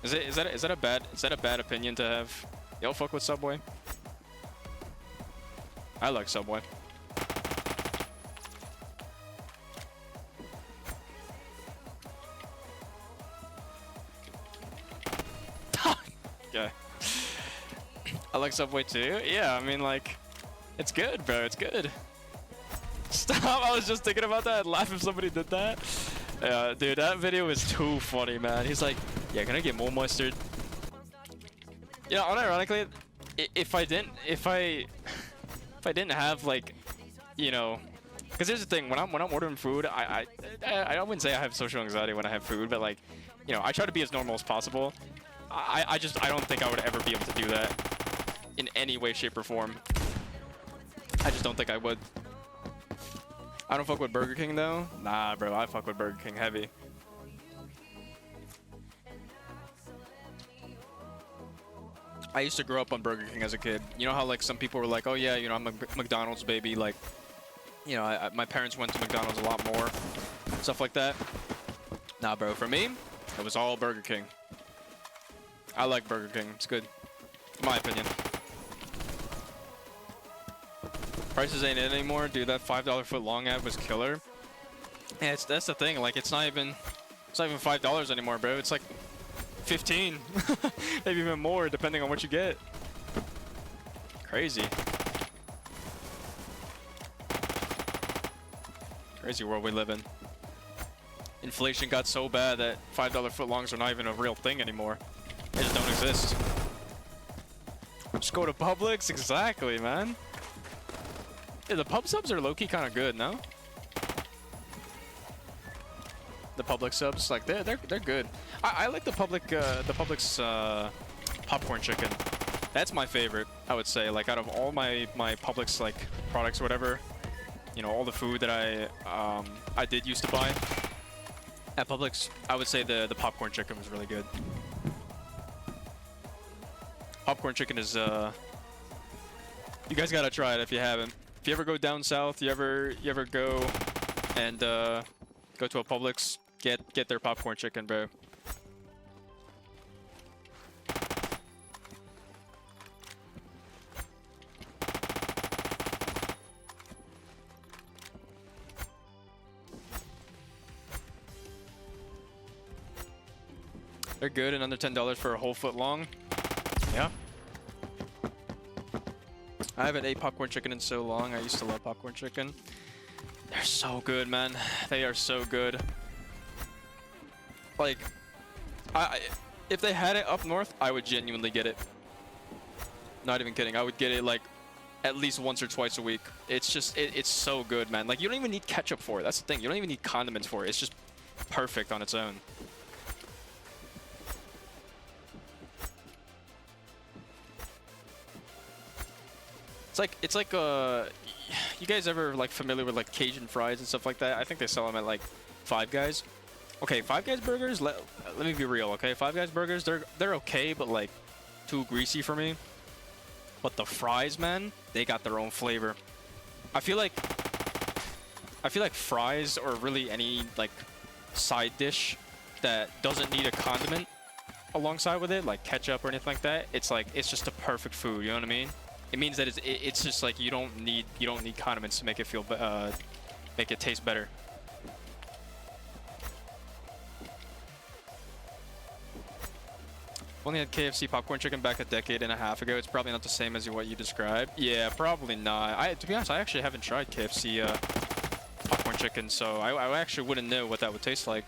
Is that a bad opinion to have? Y'all fuck with Subway? I like Subway. Okay. I like Subway too. Yeah, I mean, like, it's good, bro. It's good. Stop! I was just thinking about that. I'd laugh if somebody did that. Yeah, dude, that video was too funny, man. He's like, yeah, can I get more mustard? You know, unironically, if I didn't have, like, you know, because here's the thing, when I'm ordering food, I wouldn't say I have social anxiety when I have food, but like, you know, I try to be as normal as possible. I don't think I would ever be able to do that in any way, shape, or form. I just don't think I would. I don't fuck with Burger King though. Nah, bro, I fuck with Burger King heavy. I used to grow up on Burger King as a kid. You know how like some people were like, oh yeah, you know, I'm a McDonald's baby. Like, you know, my parents went to McDonald's a lot more, stuff like that. Nah, bro, for me, it was all Burger King. I like Burger King. It's good, in my opinion. Prices ain't it anymore, dude. That $5 foot long ad was killer. Yeah, that's the thing. Like, it's not even $5 anymore, bro. It's like 15, maybe even more, depending on what you get. Crazy. Crazy world we live in. Inflation got so bad that $5 footlongs are not even a real thing anymore. They just don't exist. Just go to Publix, exactly, man. Yeah, the pub subs are low-key kind of good, no? The Publix subs, like they're good. I like the Publix popcorn chicken. That's my favorite, I would say. Like out of all my Publix like products or whatever, you know, all the food that I did used to buy at Publix, I would say the popcorn chicken was really good. Popcorn chicken is you guys gotta try it if you haven't. If you ever go down south, you ever go and go to a Publix, get their popcorn chicken, bro. They're good and under $10 for a whole foot long. Yeah. I haven't ate popcorn chicken in so long. I used to love popcorn chicken. They're so good, man. They are so good. Like, if they had it up north, I would genuinely get it. Not even kidding. I would get it like at least once or twice a week. It's just, it's so good, man. Like, you don't even need ketchup for it. That's the thing. You don't even need condiments for it. It's just perfect on its own. It's like you guys ever like familiar with like Cajun fries and stuff like that? I think they sell them at like Five Guys. Okay, Five Guys burgers, let me be real, okay? Five Guys burgers, they're okay, but like too greasy for me. But the fries, man, they got their own flavor. I feel like fries or really any like side dish that doesn't need a condiment alongside with it, like ketchup or anything like that, it's just a perfect food, you know what I mean? It means that it's just like you don't need condiments to make it make it taste better. Only had KFC popcorn chicken back a decade and a half ago. It's probably not the same as what you described. Yeah, probably not. To be honest, I actually haven't tried KFC popcorn chicken, so I actually wouldn't know what that would taste like.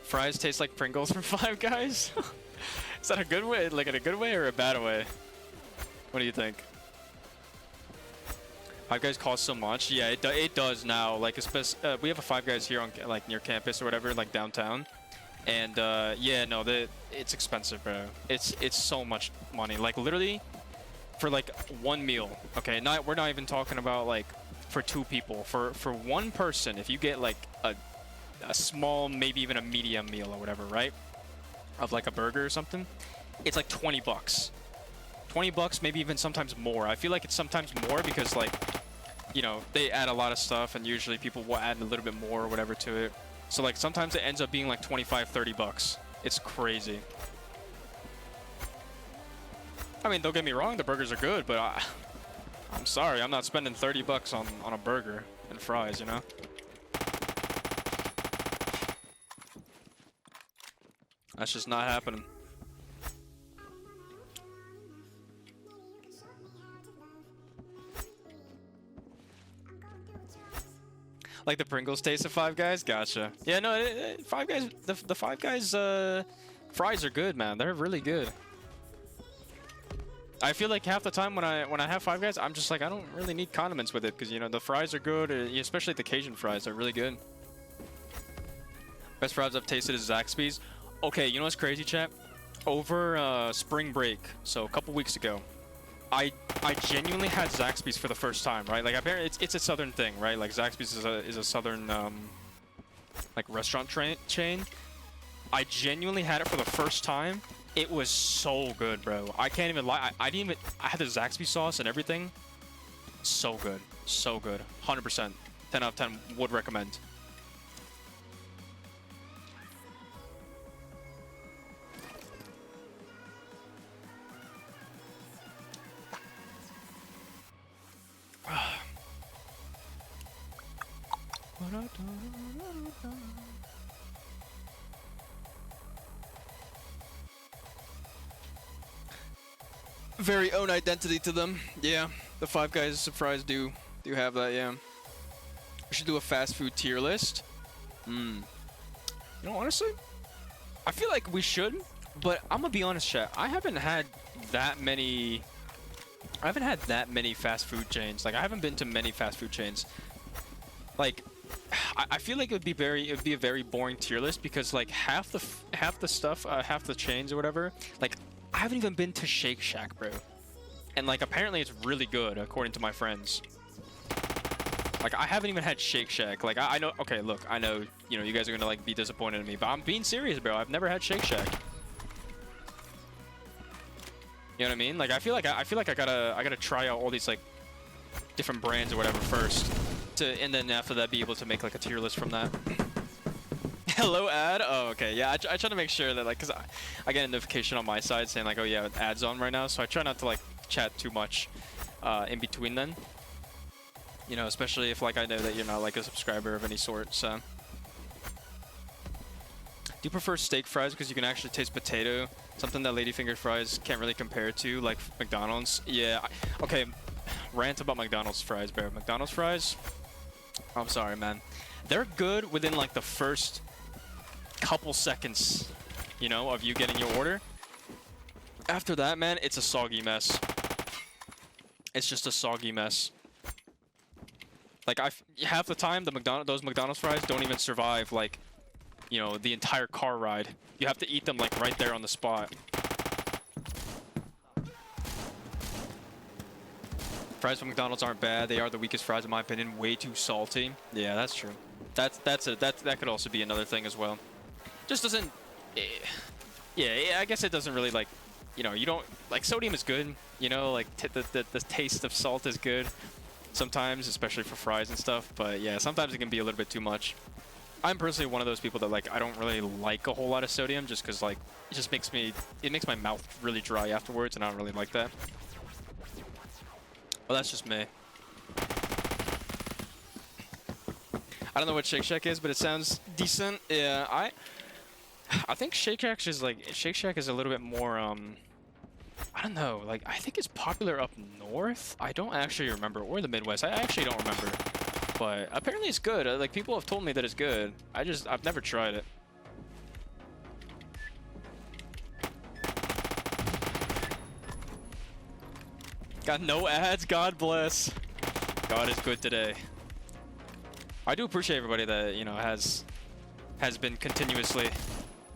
Fries taste like Pringles from Five Guys? Is that a good way? Like in a good way or a bad way? What do you think? Five Guys costs so much. Yeah, it does now. Like, especially we have a Five Guys here on like near campus or whatever, like downtown. And yeah, no, it's expensive, bro. It's so much money. Like literally, for like one meal. Okay, we're not even talking about like for two people. For one person, if you get like a small, maybe even a medium meal or whatever, right? Of like a burger or something, it's like 20 bucks. 20 bucks, maybe even sometimes more. I feel like it's sometimes more because like, you know, they add a lot of stuff and usually people will add a little bit more or whatever to it. So like sometimes it ends up being like 25, 30 bucks. It's crazy. I mean, don't get me wrong, the burgers are good, but I'm sorry, I'm not spending 30 bucks on a burger and fries, you know? That's just not happening. Like the Pringles taste of Five Guys? Gotcha. Yeah, no, Five Guys, the Five Guys fries are good, man. They're really good. I feel like half the time when I have Five Guys, I'm just like, I don't really need condiments with it because, you know, the fries are good, especially the Cajun fries. They're really good. Best fries I've tasted is Zaxby's. Okay, you know what's crazy, chat? Over spring break, so a couple weeks ago, I genuinely had Zaxby's for the first time, right? Like, apparently it's a southern thing, right? Like, Zaxby's is a southern like restaurant chain. I genuinely had it for the first time. It was so good, bro. I can't even lie. I had the Zaxby sauce and everything. So good. So good. 100%. 10 out of 10 would recommend. Very own identity to them. Yeah, the Five Guys fries do have that. Yeah, we should do a fast food tier list. You know, honestly, I feel like we should, but I'm gonna be honest, chat. I haven't had that many fast food chains. Like, I haven't been to many fast food chains. Like, I feel like it would be a very boring tier list because like half the stuff, half the chains or whatever, like. I haven't even been to Shake Shack, bro. And, like, apparently it's really good, according to my friends. Like, I haven't even had Shake Shack. Like, I know... Okay, look, I know, you know, you guys are gonna, like, be disappointed in me, but I'm being serious, bro. I've never had Shake Shack. You know what I mean? Like, I feel like I gotta try out all these, like, different brands or whatever first. And then after that, be able to make, like, a tier list from that. Hello, ad? Oh, okay. Yeah, I try to make sure that, like, because I get a notification on my side saying, like, oh, yeah, ad's on right now. So I try not to, like, chat too much in between then. You know, especially if, like, I know that you're not, like, a subscriber of any sort, so. Do you prefer steak fries because you can actually taste potato? Something that Ladyfinger fries can't really compare to, like McDonald's? Yeah. Okay, rant about McDonald's fries, bro. McDonald's fries? I'm sorry, man. They're good within, like, the first... couple seconds, you know, of you getting your order. After that, man, it's a soggy mess. It's just a soggy mess. Like, half the time, those McDonald's fries don't even survive, like, you know, the entire car ride. You have to eat them, like, right there on the spot. Fries from McDonald's aren't bad. They are the weakest fries, in my opinion. Way too salty. Yeah, that's true. That could also be another thing as well. Just doesn't... Yeah, I guess it doesn't really, like... You know, you don't... Like, sodium is good, you know? Like, the taste of salt is good sometimes, especially for fries and stuff. But, yeah, sometimes it can be a little bit too much. I'm personally one of those people that, like, I don't really like a whole lot of sodium just because, like, it just makes me... It makes my mouth really dry afterwards, and I don't really like that. Well, that's just me. I don't know what Shake Shack is, but it sounds decent. Yeah, I think Shake Shack is a little bit more I don't know, like I think it's popular up north. I don't actually remember, or the Midwest. I actually don't remember. But apparently it's good. Like people have told me that it's good. I've never tried it. Got no ads, God bless. God is good today. I do appreciate everybody that, you know, has been continuously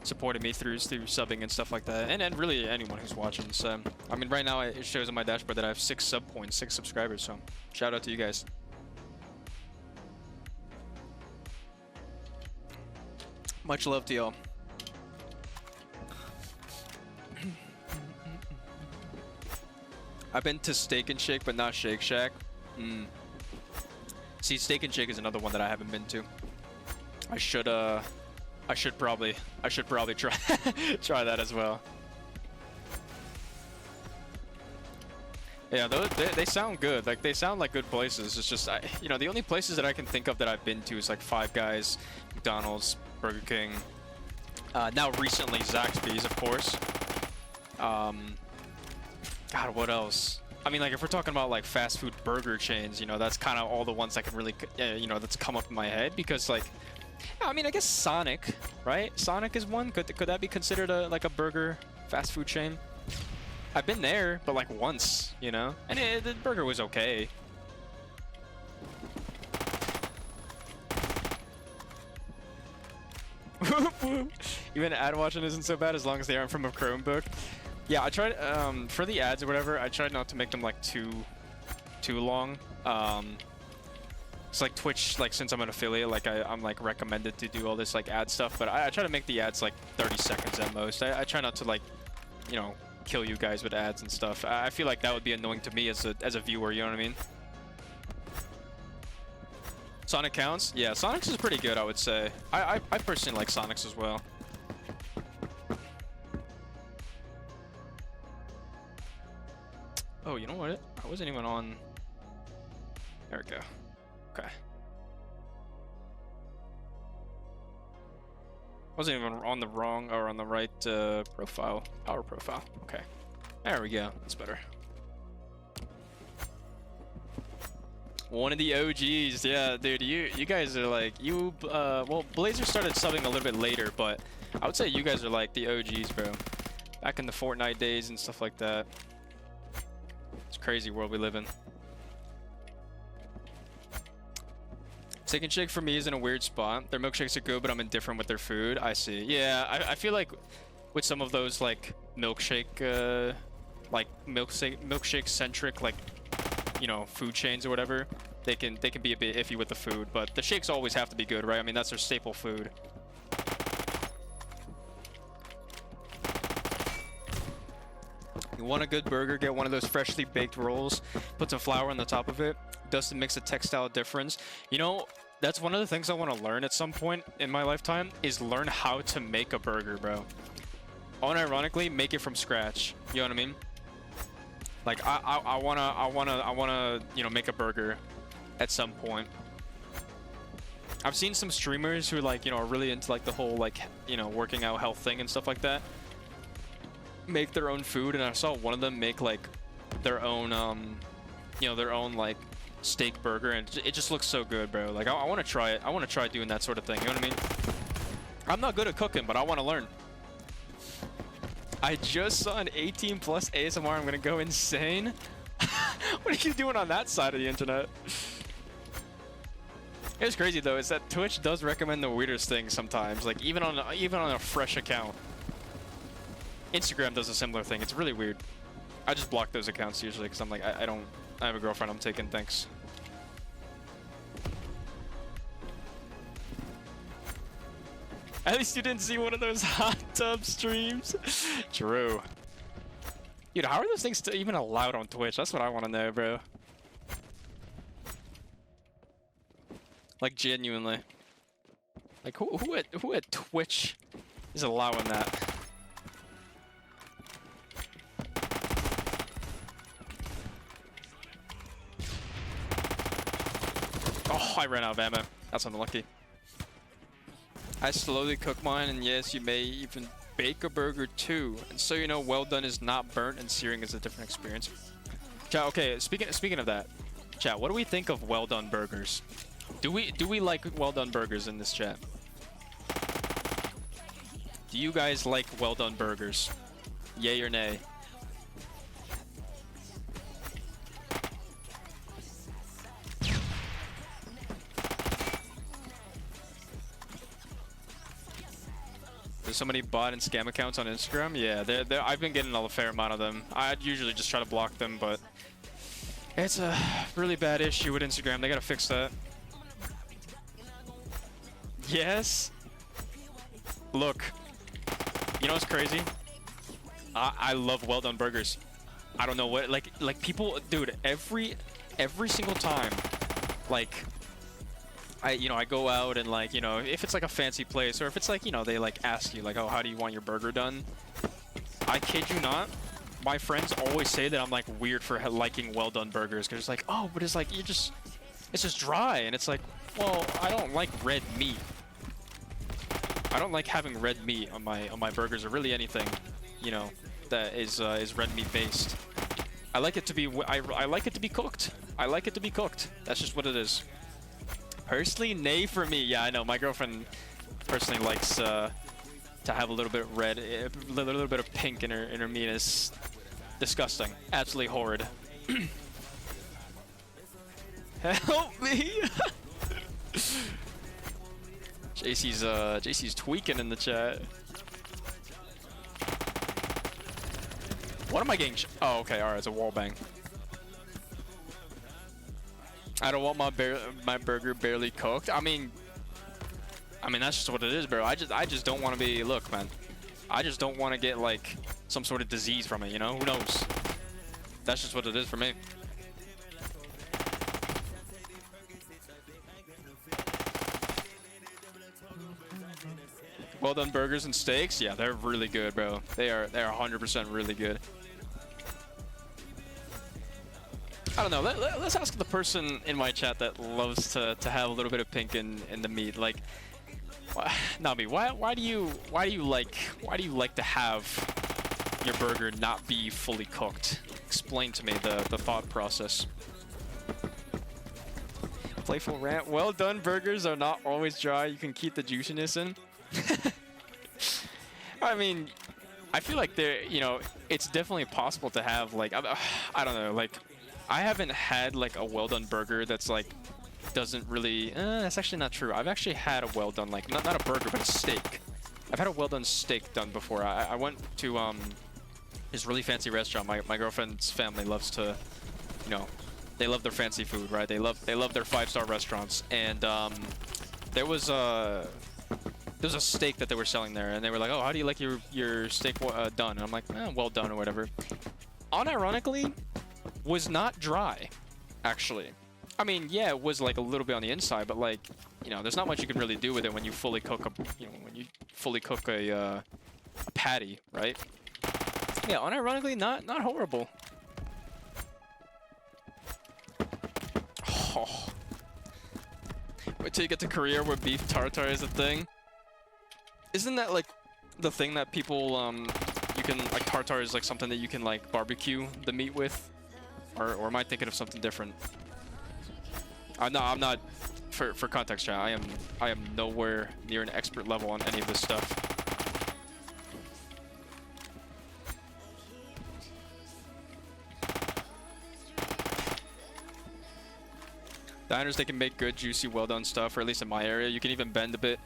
supporting me through subbing and stuff like that, and really anyone who's watching. So, I mean, right now it shows on my dashboard that I have 6 sub points, 6 subscribers. So, shout out to you guys. Much love to y'all. I've been to Steak and Shake, but not Shake Shack. See, Steak and Shake is another one that I haven't been to. I should probably try try that as well. Yeah, they sound good. Like they sound like good places. It's just you know, the only places that I can think of that I've been to is like Five Guys, McDonald's, Burger King. Now recently Zaxby's, of course. God, what else? I mean, like, if we're talking about, like, fast food burger chains, you know, that's kind of all the ones that can really, you know, that's come up in my head. Because, like, I mean, I guess Sonic, right? Sonic is one. Could that be considered like a burger fast food chain? I've been there, but like once, you know? And the burger was okay. Even ad watching isn't so bad as long as they aren't from a Chromebook. Yeah, I tried, for the ads or whatever, I tried not to make them like too long. It's like Twitch, like since I'm an affiliate, like I'm like recommended to do all this like ad stuff, but I try to make the ads like 30 seconds at most. I try not to like, you know, kill you guys with ads and stuff. I feel like that would be annoying to me as a viewer, you know what I mean? Sonic counts? Yeah, Sonic's is pretty good, I would say. I personally like Sonic's as well. Oh, you know what? I wasn't even on... There we go. Okay. Wasn't even on the wrong or on the right profile. Power profile. Okay. There we go. That's better. One of the OGs, yeah, dude. You guys are like well, Blazer started subbing a little bit later, but I would say you guys are like the OGs, bro. Back in the Fortnite days and stuff like that. It's a crazy world we live in. Steak and Shake for me is in a weird spot. Their milkshakes are good, but I'm indifferent with their food. I see. Yeah, I feel like with some of those like milkshake centric like, you know, food chains or whatever, they can be a bit iffy with the food, but the shakes always have to be good, right? I mean, that's their staple food. You want a good burger, get one of those freshly baked rolls, put some flour on the top of it. Does makes a textile difference. You know, that's one of the things I want to learn at some point in my lifetime, is learn how to make a burger, bro. Unironically, make it from scratch. You know what I mean? Like I wanna, you know, make a burger at some point. I've seen some streamers who like, you know, are really into like the whole like, you know, working out health thing and stuff like that. Make their own food, and I saw one of them make like their own, you know, their own like steak burger, and it just looks so good, bro. Like I want to try it. I want to try doing that sort of thing. You know what I mean? I'm not good at cooking, but I want to learn. I just saw an 18+ ASMR. I'm gonna go insane. What are you doing on that side of the internet? It's crazy though, is that Twitch does recommend the weirdest things sometimes. Like even on a fresh account. Instagram does a similar thing. It's really weird. I just block those accounts usually because I'm like, I have a girlfriend I'm taking, thanks. At least you didn't see one of those hot tub streams. True. Dude, how are those things still even allowed on Twitch? That's what I want to know, bro. Like genuinely. Like who at Twitch is allowing that? Oh, I ran out of ammo. That's unlucky. I slowly cook mine, and yes, you may even bake a burger too. And so you know, well done is not burnt, and searing is a different experience. Chat, okay, speaking of that, chat, what do we think of well done burgers? Do we like well done burgers in this chat? Do you guys like well done burgers? Yay or nay? There's so many bot and scam accounts on Instagram. Yeah, I've been getting a fair amount of them. I'd usually just try to block them, but it's a really bad issue with Instagram. They gotta fix that. Yes. Look, you know what's crazy? I love well done burgers. I don't know what, like people, dude. Every single time, like. I go out and like, you know, if it's like a fancy place, or if it's like, you know, they like ask you like, oh, how do you want your burger done? I kid you not, my friends always say that I'm like weird for liking well done burgers, because it's like, oh, but it's like it's just dry, and it's like, well, I don't like red meat. I don't like having red meat on my burgers, or really anything, you know, that is red meat based. I like it to be I like it to be cooked. I like it to be cooked. That's just what it is. Personally, nay for me. Yeah, I know. My girlfriend personally likes to have a little bit of red, a little bit of pink in her meat. Disgusting. Absolutely horrid. Help me! JC's tweaking in the chat. What am I getting? Oh, okay. All right, it's a wall bang. I don't want my burger barely cooked. I mean that's just what it is, bro. I just don't want to be. Look, man. I just don't want to get like some sort of disease from it. You know? Who knows? That's just what it is for me. Well done burgers and steaks. Yeah, they're really good, bro. They're 100% really good. I don't know. Let's ask the person in my chat that loves to have a little bit of pink in the meat. Like, Nabi, why do you like to have your burger not be fully cooked? Explain to me the thought process. Playful rant. Well done burgers are not always dry. You can keep the juiciness in. I mean, I feel like it's definitely possible to have like I don't know, like I haven't had like a well done burger that's like doesn't really that's actually not true. I've actually had a well done, like not a burger but a steak. I've had a well done steak done before. I went to this really fancy restaurant. My girlfriend's family loves to, you know, they love their fancy food, right? They love their 5-star restaurants, and there was a steak that they were selling there, and they were like, "Oh, how do you like your steak done?" And I'm like, "Well done," or whatever. Unironically, was not dry, actually. I mean, yeah, it was like a little bit on the inside, but like, you know, there's not much you can really do with it when you fully cook a patty, right? Yeah, unironically, not horrible. Oh. Wait till you get to Korea where beef tartare is a thing. Isn't that like the thing that people you can like, tartare is like something that you can like barbecue the meat with, or am I thinking of something different? I'm not. For context, chat, I am nowhere near an expert level on any of this stuff. Diners, they can make good, juicy, well done stuff, or at least in my area, you can even bend them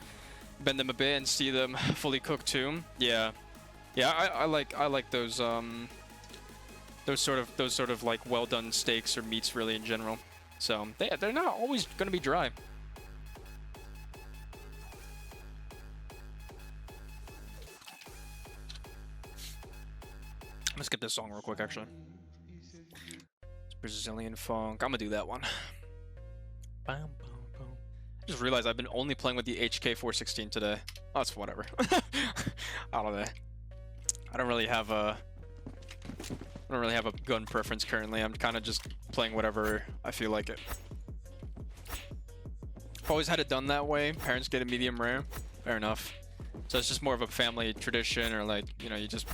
a bit and see them fully cooked too. Yeah, I like those sort of like well done steaks or meats really in general. So they're not always gonna be dry. Let's skip this song real quick, actually. It's Brazilian funk. I'm gonna do that one. I just realized I've been only playing with the HK416 today. Oh, that's whatever. I don't know. I don't really have a gun preference currently. I'm kind of just playing whatever I feel like it. Always had it done that way. Parents get a medium rare. Fair enough. So it's just more of a family tradition, or like, you know, you just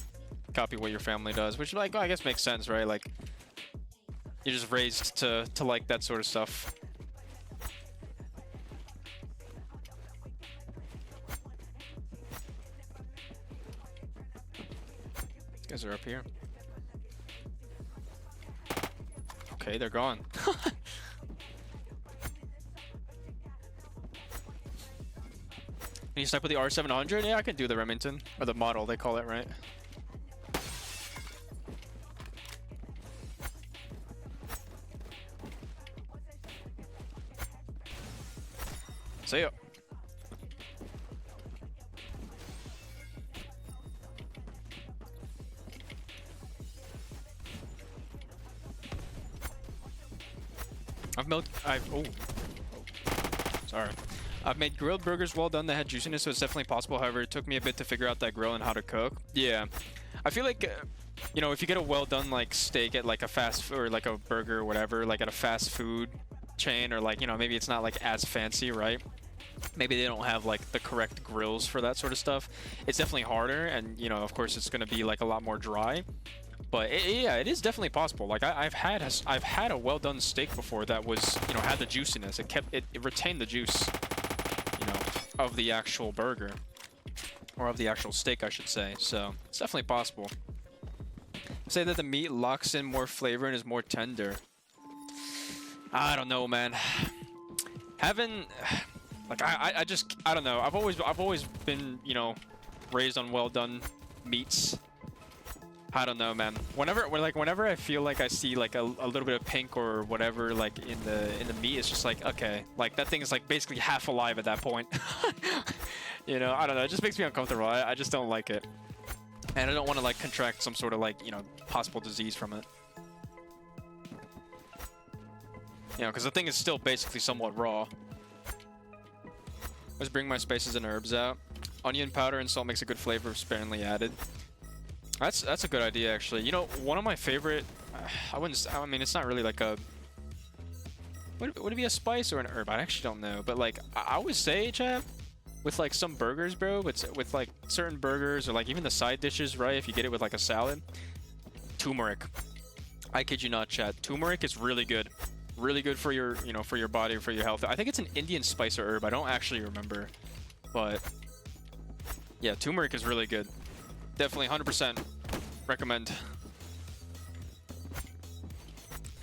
copy what your family does, which like I guess makes sense, right? Like you're just raised to like that sort of stuff. These guys are up here. Okay, they're gone. Can you snipe with the R700? Yeah, I can do the Remington. Or the model, they call it, right? See ya. I've made grilled burgers well done that had juiciness, so it's definitely possible. However, it took me a bit to figure out that grill and how to cook. Yeah, I feel like, you know, if you get a well done like steak at like a fast or like a burger or whatever, like at a fast food chain, or like, you know, maybe it's not like as fancy, right? Maybe they don't have like the correct grills for that sort of stuff. It's definitely harder, and you know, of course, it's going to be like a lot more dry. But yeah, it is definitely possible. Like I've had a well done steak before that was, you know, had the juiciness. It retained the juice, you know, of the actual burger, or of the actual steak, I should say. So it's definitely possible. Say that the meat locks in more flavor and is more tender. I don't know, man. Having, like, I just, I don't know. I've always been, you know, raised on well done meats. I don't know, man. Whenever I feel like I see like a little bit of pink or whatever like in the meat, it's just like, okay, like that thing is like basically half alive at that point. You know, I don't know. It just makes me uncomfortable. I just don't like it, and I don't want to like contract some sort of like, you know, possible disease from it. You know, because the thing is still basically somewhat raw. Let's bring my spices and herbs out. Onion powder and salt makes a good flavor, sparingly added. That's a good idea, actually. You know, one of my favorite... I mean, it's not really like a... Would it be a spice or an herb? I actually don't know. But, like, I always say, chat, with, like, some burgers, bro, with, like, certain burgers or, like, even the side dishes, right? If you get it with, like, a salad. Turmeric. I kid you not, chat. Turmeric is really good. Really good for your, you know, for your body, for your health. I think it's an Indian spice or herb. I don't actually remember. But, yeah, turmeric is really good. Definitely 100% recommend.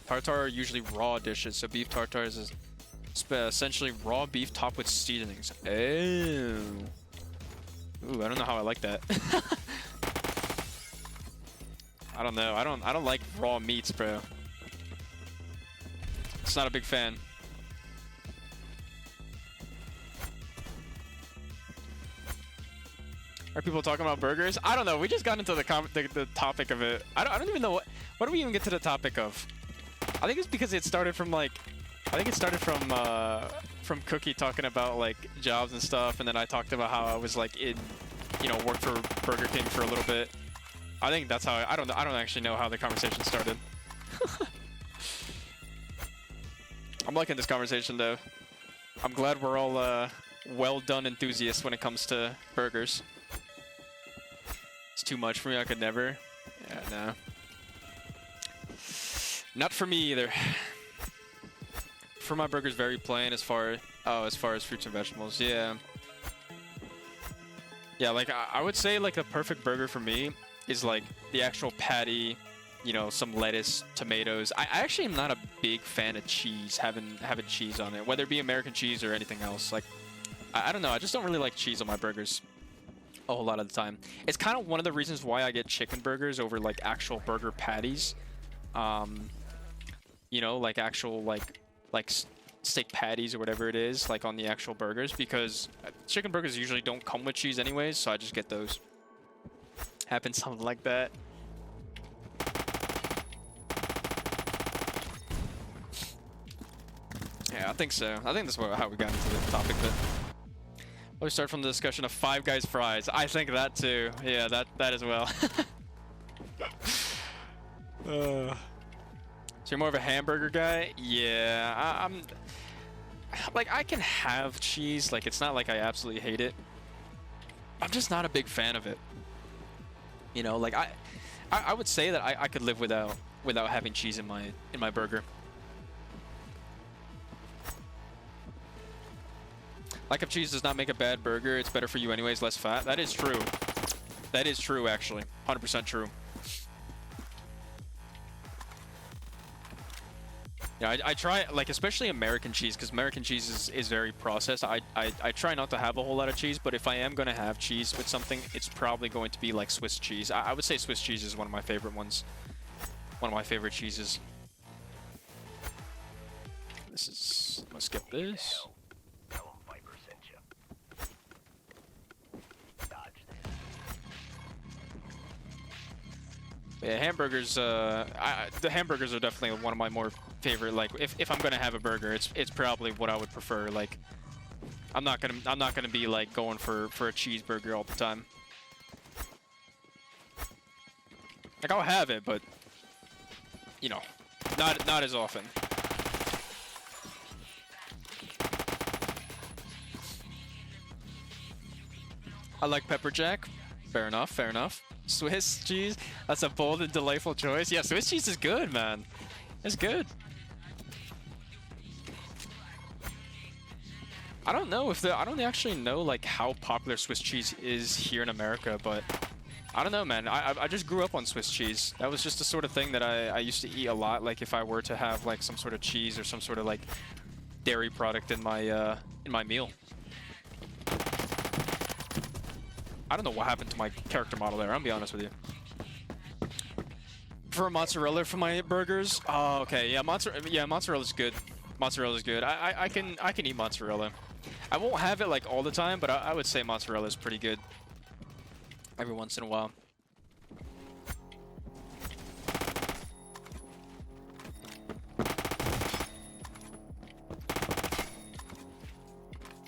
Tartare are usually raw dishes, so beef tartare is essentially raw beef topped with seasonings. Oh. Ooh, I don't know how I like that. I don't know. I don't like raw meats, bro. It's not a big fan. Are people talking about burgers? I don't know. We just got into the topic of it. I don't even know what do we even get to the topic of? I think it's because it started from like, I think it started from Cookie talking about like jobs and stuff, and then I talked about how I was like in, you know, worked for Burger King for a little bit. I think that's how I don't actually know how the conversation started. I'm liking this conversation though. I'm glad we're all well done enthusiasts when it comes to burgers. It's too much for me. I could never. Yeah, no. Not for me either. For my burgers, very plain as far as fruits and vegetables. Yeah. Yeah, like I would say like the perfect burger for me is like the actual patty, you know, some lettuce, tomatoes. I actually am not a big fan of cheese, having cheese on it, whether it be American cheese or anything else. Like, I don't know. I just don't really like cheese on my burgers a whole lot of the time. It's kind of one of the reasons why I get chicken burgers over like actual burger patties. You know, like actual like steak patties or whatever it is, like on the actual burgers, because chicken burgers usually don't come with cheese anyways, so I just get those. Happens something like that. Yeah, I think so. I think that's how we got into the topic. But we start from the discussion of Five Guys fries. I think that too. Yeah, that as well. So you're more of a hamburger guy? Yeah, I'm. Like, I can have cheese. Like, it's not like I absolutely hate it. I'm just not a big fan of it. You know, like I would say that I could live without having cheese in my burger. Like, if cheese does not make a bad burger, it's better for you anyways, less fat. That is true. That is true, actually. 100% true. Yeah, I try, like, especially American cheese, because American cheese is very processed. I try not to have a whole lot of cheese, but if I am going to have cheese with something, it's probably going to be, like, Swiss cheese. I would say Swiss cheese is one of my favorite ones. One of my favorite cheeses. I'm gonna skip this. Yeah, hamburgers. The hamburgers are definitely one of my more favorite. Like, if I'm gonna have a burger, it's probably what I would prefer. Like, I'm not gonna be like going for a cheeseburger all the time. Like, I'll have it, but you know, not as often. I like pepper jack. Fair enough. Fair enough. Swiss cheese, that's a bold and delightful choice. Yeah, Swiss cheese is good, man. It's good. I don't know if I don't actually know like how popular Swiss cheese is here in America, but I don't know, man. I just grew up on Swiss cheese. That was just the sort of thing that I used to eat a lot. Like if I were to have like some sort of cheese or some sort of like dairy product in my meal. I don't know what happened to my character model there. I'm gonna be honest with you. For mozzarella for my burgers. Oh, okay. Yeah, mozzarella's good. Mozzarella's good. I can eat mozzarella. I won't have it like all the time, but I would say mozzarella is pretty good. Every once in a while.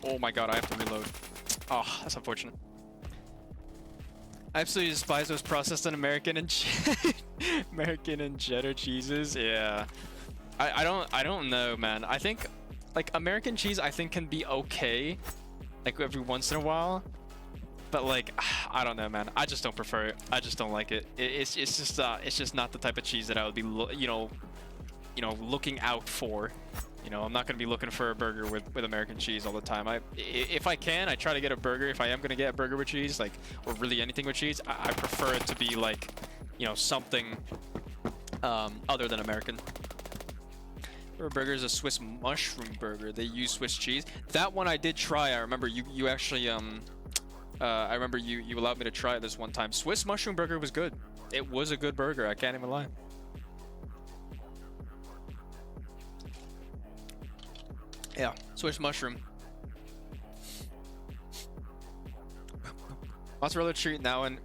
Oh my god, I have to reload. Oh, that's unfortunate. I absolutely despise those processed in American and American and cheddar cheeses. Yeah. I don't know, man. I think like American cheese I think can be okay like every once in a while. But like, I don't know, man. I just don't prefer it. I just don't like it. It's just not the type of cheese that I would be, looking out for. You know, I'm not gonna be looking for a burger with American cheese all the time. If I can, I try to get a burger. If I am gonna get a burger with cheese, like, or really anything with cheese, I prefer it to be like, something other than American. Our burger is a Swiss mushroom burger. They use Swiss cheese. That one I did try. I remember you actually I remember you allowed me to try it this one time. Swiss mushroom burger was good. It was a good burger. I can't even lie. Yeah, Swiss mushroom. Mozzarella treat now and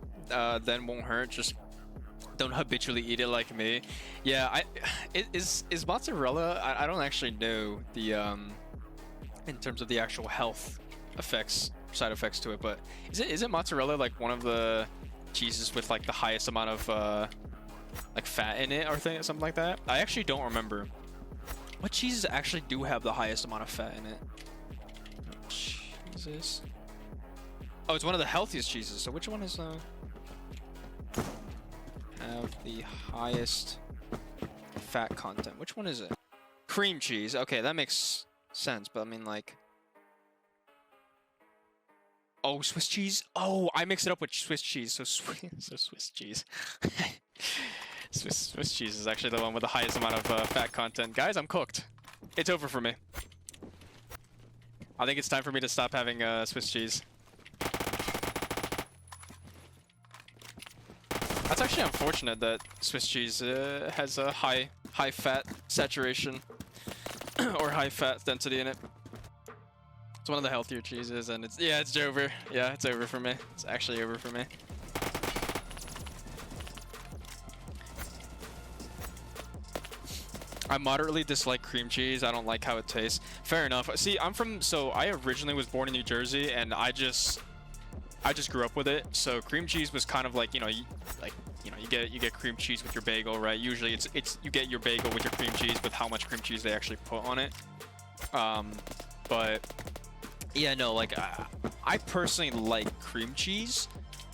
then won't hurt. Just don't habitually eat it like me. Yeah, is mozzarella? I don't actually know the in terms of the actual health effects. Side effects to it, but is it mozzarella like one of the cheeses with like the highest amount of like fat in it or something like that? I actually don't remember. What cheeses actually do have the highest amount of fat in it? What is this? Oh, it's one of the healthiest cheeses. So which one is have the highest fat content? Which one is it? Cream cheese. Okay, that makes sense, but I mean like. Oh, Swiss cheese? Oh, I mix it up with Swiss cheese, so Swiss cheese. Swiss cheese is actually the one with the highest amount of fat content. Guys, I'm cooked. It's over for me. I think it's time for me to stop having Swiss cheese. That's actually unfortunate that Swiss cheese has a high fat saturation or high fat density in it. It's one of the healthier cheeses, and it's over. Yeah, it's over for me. It's actually over for me. I moderately dislike cream cheese. I don't like how it tastes. Fair enough. See, I originally was born in New Jersey, and I just grew up with it. So cream cheese was kind of like, you get cream cheese with your bagel, right? Usually you get your bagel with your cream cheese with how much cream cheese they actually put on it. But yeah, no, like I personally like cream cheese,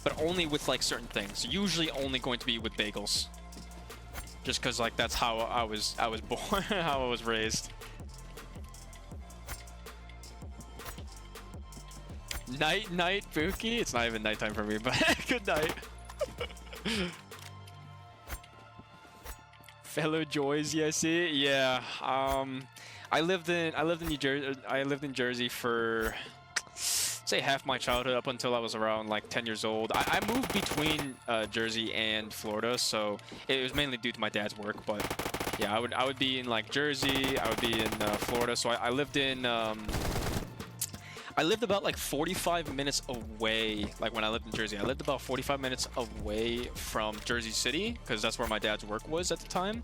but only with like certain things. Usually only going to be with bagels. Just cause like that's how I was born, how I was raised. Night, Buki. It's not even nighttime for me, but good night. Fellow joys, yes, yeah. I lived in New Jersey. I lived in Jersey for say half my childhood up until I was around like 10 years old. I moved between Jersey and Florida, so it was mainly due to my dad's work. But yeah, I would be in like Jersey. I would be in Florida. So I lived in. I lived about like 45 minutes away. Like when I lived in Jersey, I lived about 45 minutes away from Jersey City because that's where my dad's work was at the time.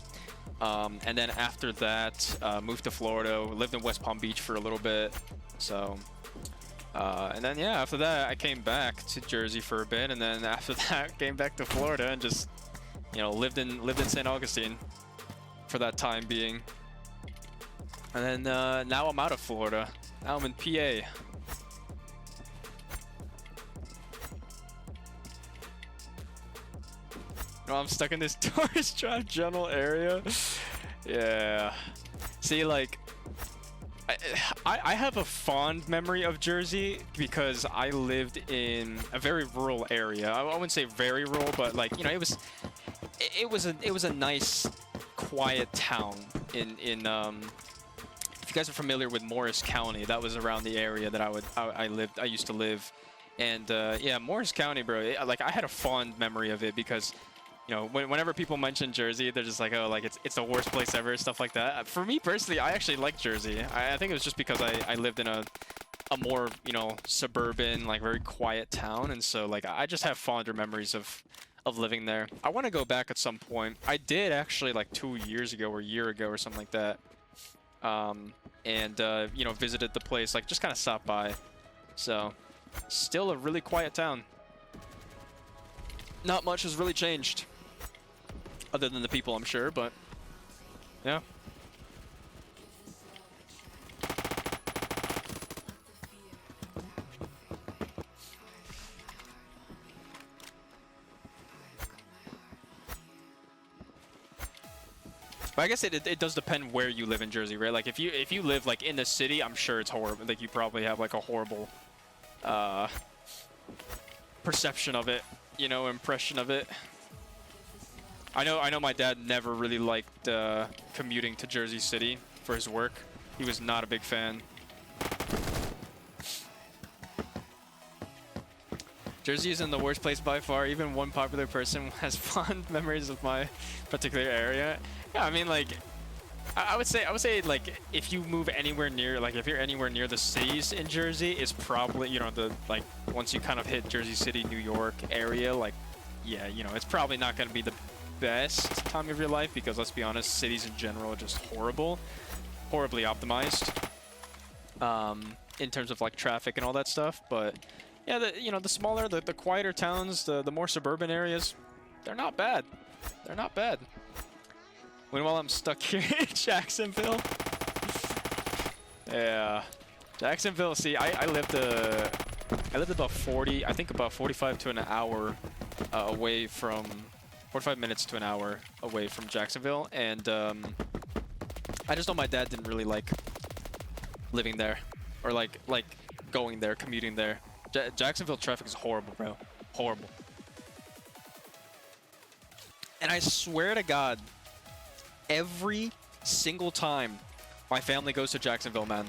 And then after that, moved to Florida, lived in West Palm Beach for a little bit. So, and then yeah, after that, I came back to Jersey for a bit, and then after that, came back to Florida and just, lived in St. Augustine for that time being. And then now I'm out of Florida. Now I'm in PA. No, I'm stuck in this tourist trap general area. Yeah. See, like, I have a fond memory of Jersey because I lived in a very rural area. I wouldn't say very rural, but like, you know, it was a nice, quiet town in if you guys are familiar with Morris County, that was around the area that I used to live. And yeah, Morris County, bro, like I had a fond memory of it because, you know, whenever people mention Jersey, they're just like, oh, like it's the worst place ever, stuff like that. For me personally, I actually like Jersey. I think it was just because I lived in a more, you know, suburban, like very quiet town, and so like I just have fonder memories of living there. I want to go back at some point. I did actually like 2 years ago or a year ago or something like that. And you know, visited the place, like just kind of stopped by. So still a really quiet town. Not much has really changed. Other than the people, I'm sure, but yeah. But I guess it does depend where you live in Jersey, right? Like if you live like in the city, I'm sure it's horrible. Like you probably have like a horrible perception of it, you know, impression of it. I know my dad never really liked commuting to Jersey City for his work. He was not a big fan. Jersey isn't the worst place by far. Even one popular person has fond memories of my particular area. Yeah, I mean, like, I would say like if you move anywhere near, like if you're anywhere near the cities in Jersey, it's probably, you know, the like once you kind of hit Jersey City, New York area, like, yeah, you know, it's probably not going to be the best time of your life because let's be honest, cities in general are just horribly optimized in terms of like traffic and all that stuff. But yeah, you know, the smaller, the quieter towns, the more suburban areas, they're not bad. They're not bad. Meanwhile, I'm stuck here in Jacksonville. Yeah, Jacksonville. See, I lived about 40, I think about 45 to an hour away from, 45 minutes to an hour away from Jacksonville, and I just know my dad didn't really like living there, or like going there, commuting there. Jacksonville traffic is horrible, bro. Horrible. And I swear to God, every single time my family goes to Jacksonville, man,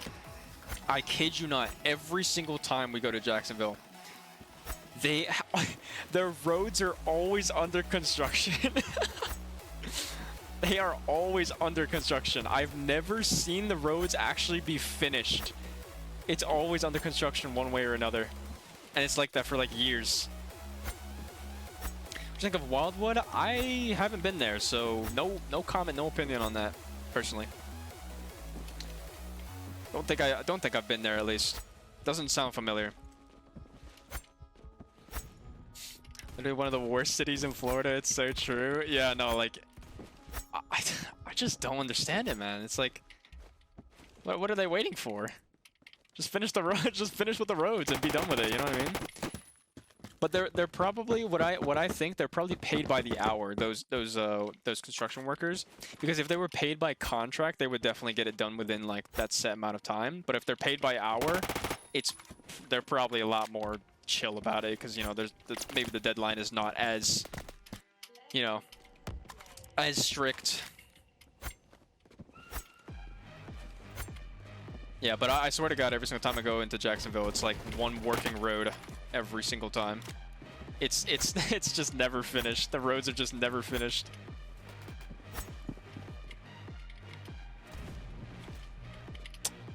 I kid you not, every single time we go to Jacksonville, their roads are always under construction. They are always under construction. I've never seen the roads actually be finished. It's always under construction one way or another. And it's like that for like years. What do you think of Wildwood? I haven't been there, so no comment, no opinion on that, personally. Don't think I've been there, at least. Doesn't sound familiar. Literally one of the worst cities in Florida. It's so true. Yeah, no, like I just don't understand it, man. It's like, what are they waiting for? Just finish the road. Just finish with the roads and be done with it. You know what I mean? But they're probably what I think they're probably paid by the hour. Those construction workers, because if they were paid by contract, they would definitely get it done within like that set amount of time. But if they're paid by hour, they're probably a lot more chill about it because, you know, maybe the deadline is not as, you know, as strict. Yeah, but I swear to God, every single time I go into Jacksonville, it's like one working road every single time. It's just never finished. The roads are just never finished.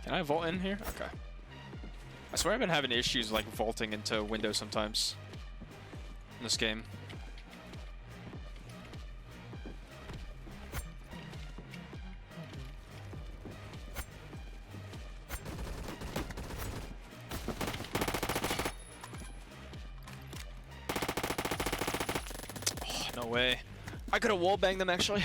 Can I vault in here? Okay. I swear I've been having issues like vaulting into windows sometimes in this game. No way. I could have wallbanged them, actually.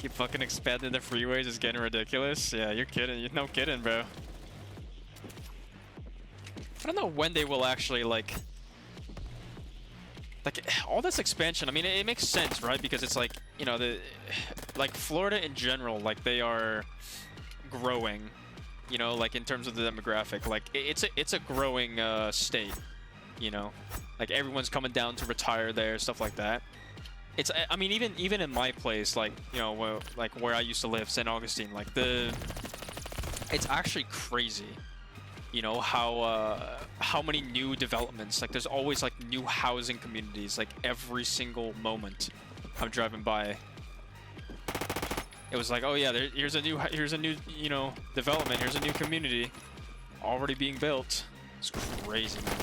Keep fucking expanding the freeways is getting ridiculous. Yeah, you're kidding. You're no kidding, bro. I don't know when they will actually, like all this expansion. I mean, it makes sense, right? Because it's like, you know, like Florida in general, like they are growing, you know, like in terms of the demographic. Like it's a growing state, you know, like everyone's coming down to retire there, stuff like that. It's, I mean, even in my place, like, you know, like where I used to live, St. Augustine, like it's actually crazy, you know, how many new developments. Like there's always like new housing communities, like every single moment I'm driving by. It was like, oh yeah, here's a new, you know, development. Here's a new community already being built. It's crazy, man.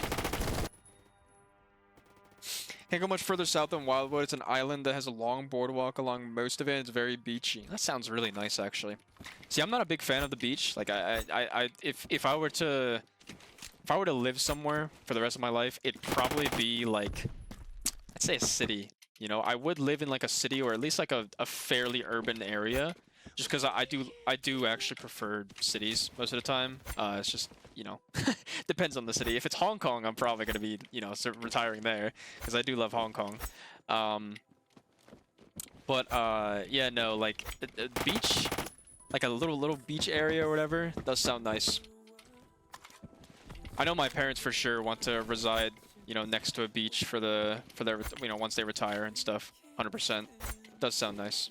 Can't go much further south than Wildwood. It's an island that has a long boardwalk along most of it. It's very beachy. That sounds really nice, actually. See, I'm not a big fan of the beach. Like, if I were to live somewhere for the rest of my life, it'd probably be like, I'd say a city. You know, I would live in like a city or at least like a fairly urban area, just because I do actually prefer cities most of the time. It's just, you know, depends on the city. If it's Hong Kong, I'm probably gonna be, you know, retiring there because I do love Hong Kong. Yeah, no, like a beach, like a little beach area or whatever, does sound nice. I know my parents for sure want to reside, you know, next to a beach for their, you know, once they retire and stuff. 100%. Does sound nice.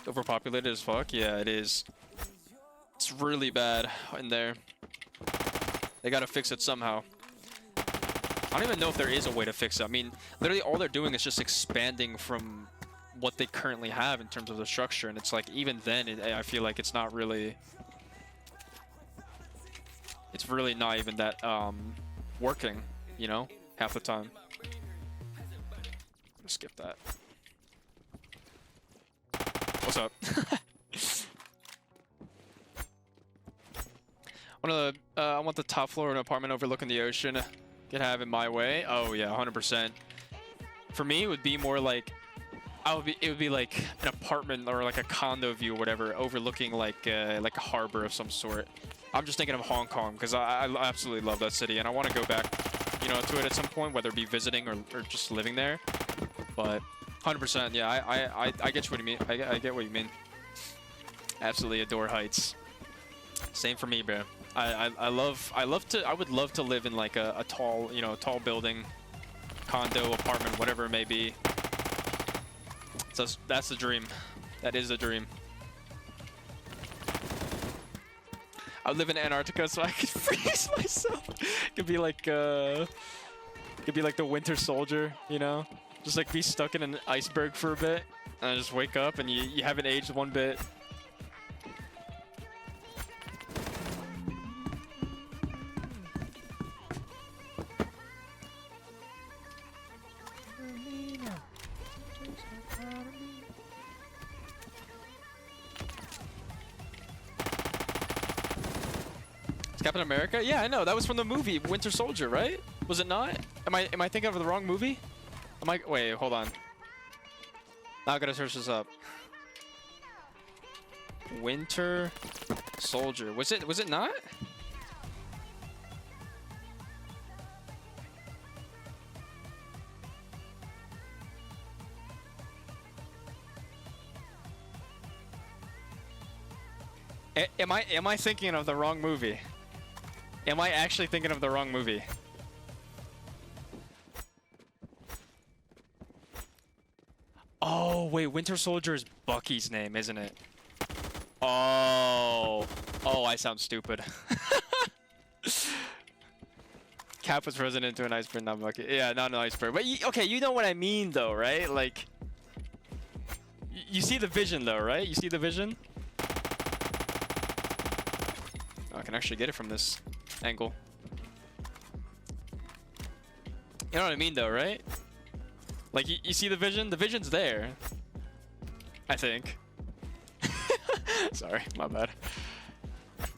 Overpopulated as fuck? Yeah, it is. It's really bad in there. They gotta fix it somehow. I don't even know if there is a way to fix it. I mean, literally all they're doing is just expanding from what they currently have in terms of the structure, and it's like, even then, I feel like it's not really... It's really not even that working, you know, half the time. Skip that. What's up? I want the top floor of an apartment overlooking the ocean. Could have it my way. Oh yeah, 100%. For me, it would be more like, it would be like an apartment or like a condo view or whatever, overlooking like a harbor of some sort. I'm just thinking of Hong Kong because I absolutely love that city and I want to go back, you know, to it at some point, whether it be visiting or just living there. But 100%, yeah, I get what you mean. I get what you mean. Absolutely adore heights. Same for me, bro. I would love to live in like a tall, you know, tall building, condo, apartment, whatever it may be. So that's the dream. That is the dream. I would live in Antarctica so I could freeze myself. Could be like the Winter Soldier, you know? Just like be stuck in an iceberg for a bit and just wake up and you haven't aged one bit. Captain America? Yeah, I know. That was from the movie Winter Soldier, right? Was it not? Am I thinking of the wrong movie? Wait, hold on. Now I gotta search this up. Winter Soldier. Was it not? Am I thinking of the wrong movie? Am I actually thinking of the wrong movie? Oh, wait, Winter Soldier is Bucky's name, isn't it? Oh. Oh, I sound stupid. Cap was frozen into an iceberg, not Bucky. Yeah, not an iceberg. But, okay, you know what I mean, though, right? Like, you see the vision, though, right? You see the vision? Oh, I can actually get it from this angle. You know what I mean, though, right? Like, you see the vision? The vision's there. I think. Sorry, my bad.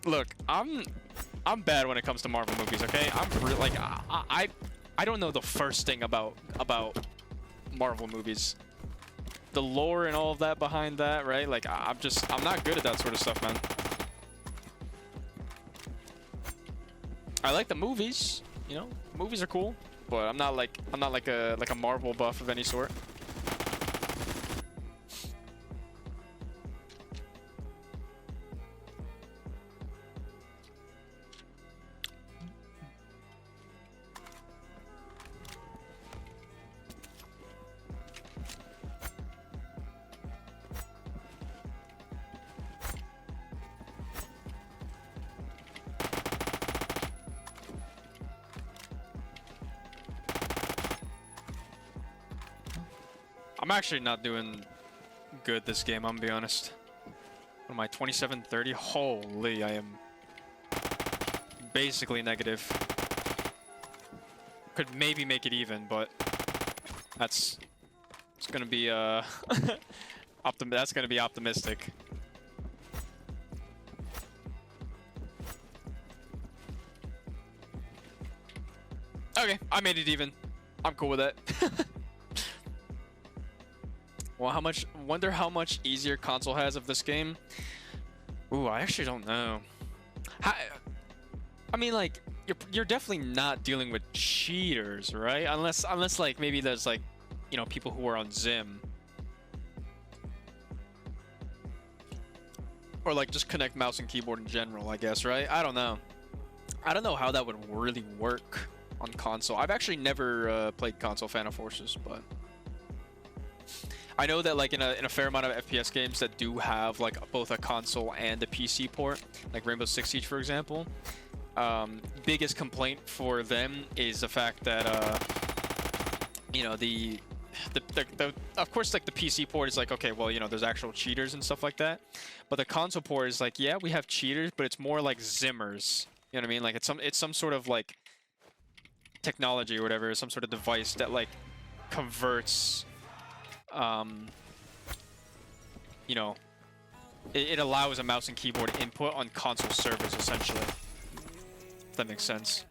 Look, I'm bad when it comes to Marvel movies, okay? I'm really, like, I don't know the first thing about Marvel movies. The lore and all of that behind that, right? Like, I'm not good at that sort of stuff, man. I like the movies, you know? Movies are cool. But I'm not like a Marvel buff of any sort. I'm actually not doing good this game, I'm gonna be honest. What am I, 27-30? Holy, I am basically negative. Could maybe make it even, but it's gonna be that's gonna be optimistic. Okay, I made it even. I'm cool with that. Well, wonder how much easier console has of this game. Ooh, I actually don't know. I mean, like, you're definitely not dealing with cheaters, right? Unless like maybe there's like, you know, people who are on Zim. Or like just connect mouse and keyboard in general, I guess, right? I don't know. I don't know how that would really work on console. I've actually never played console Phantom Forces, but I know that like in a fair amount of FPS games that do have like both a console and a PC port, like Rainbow Six Siege, for example. Biggest complaint for them is the fact that you know, of course, like the PC port is like, okay, well, you know, there's actual cheaters and stuff like that, but the console port is like, yeah, we have cheaters, but it's more like Zimmers. You know what I mean? Like it's some sort of like technology or whatever, some sort of device that like converts, you know, it allows a mouse and keyboard input on console servers, essentially. If that makes sense.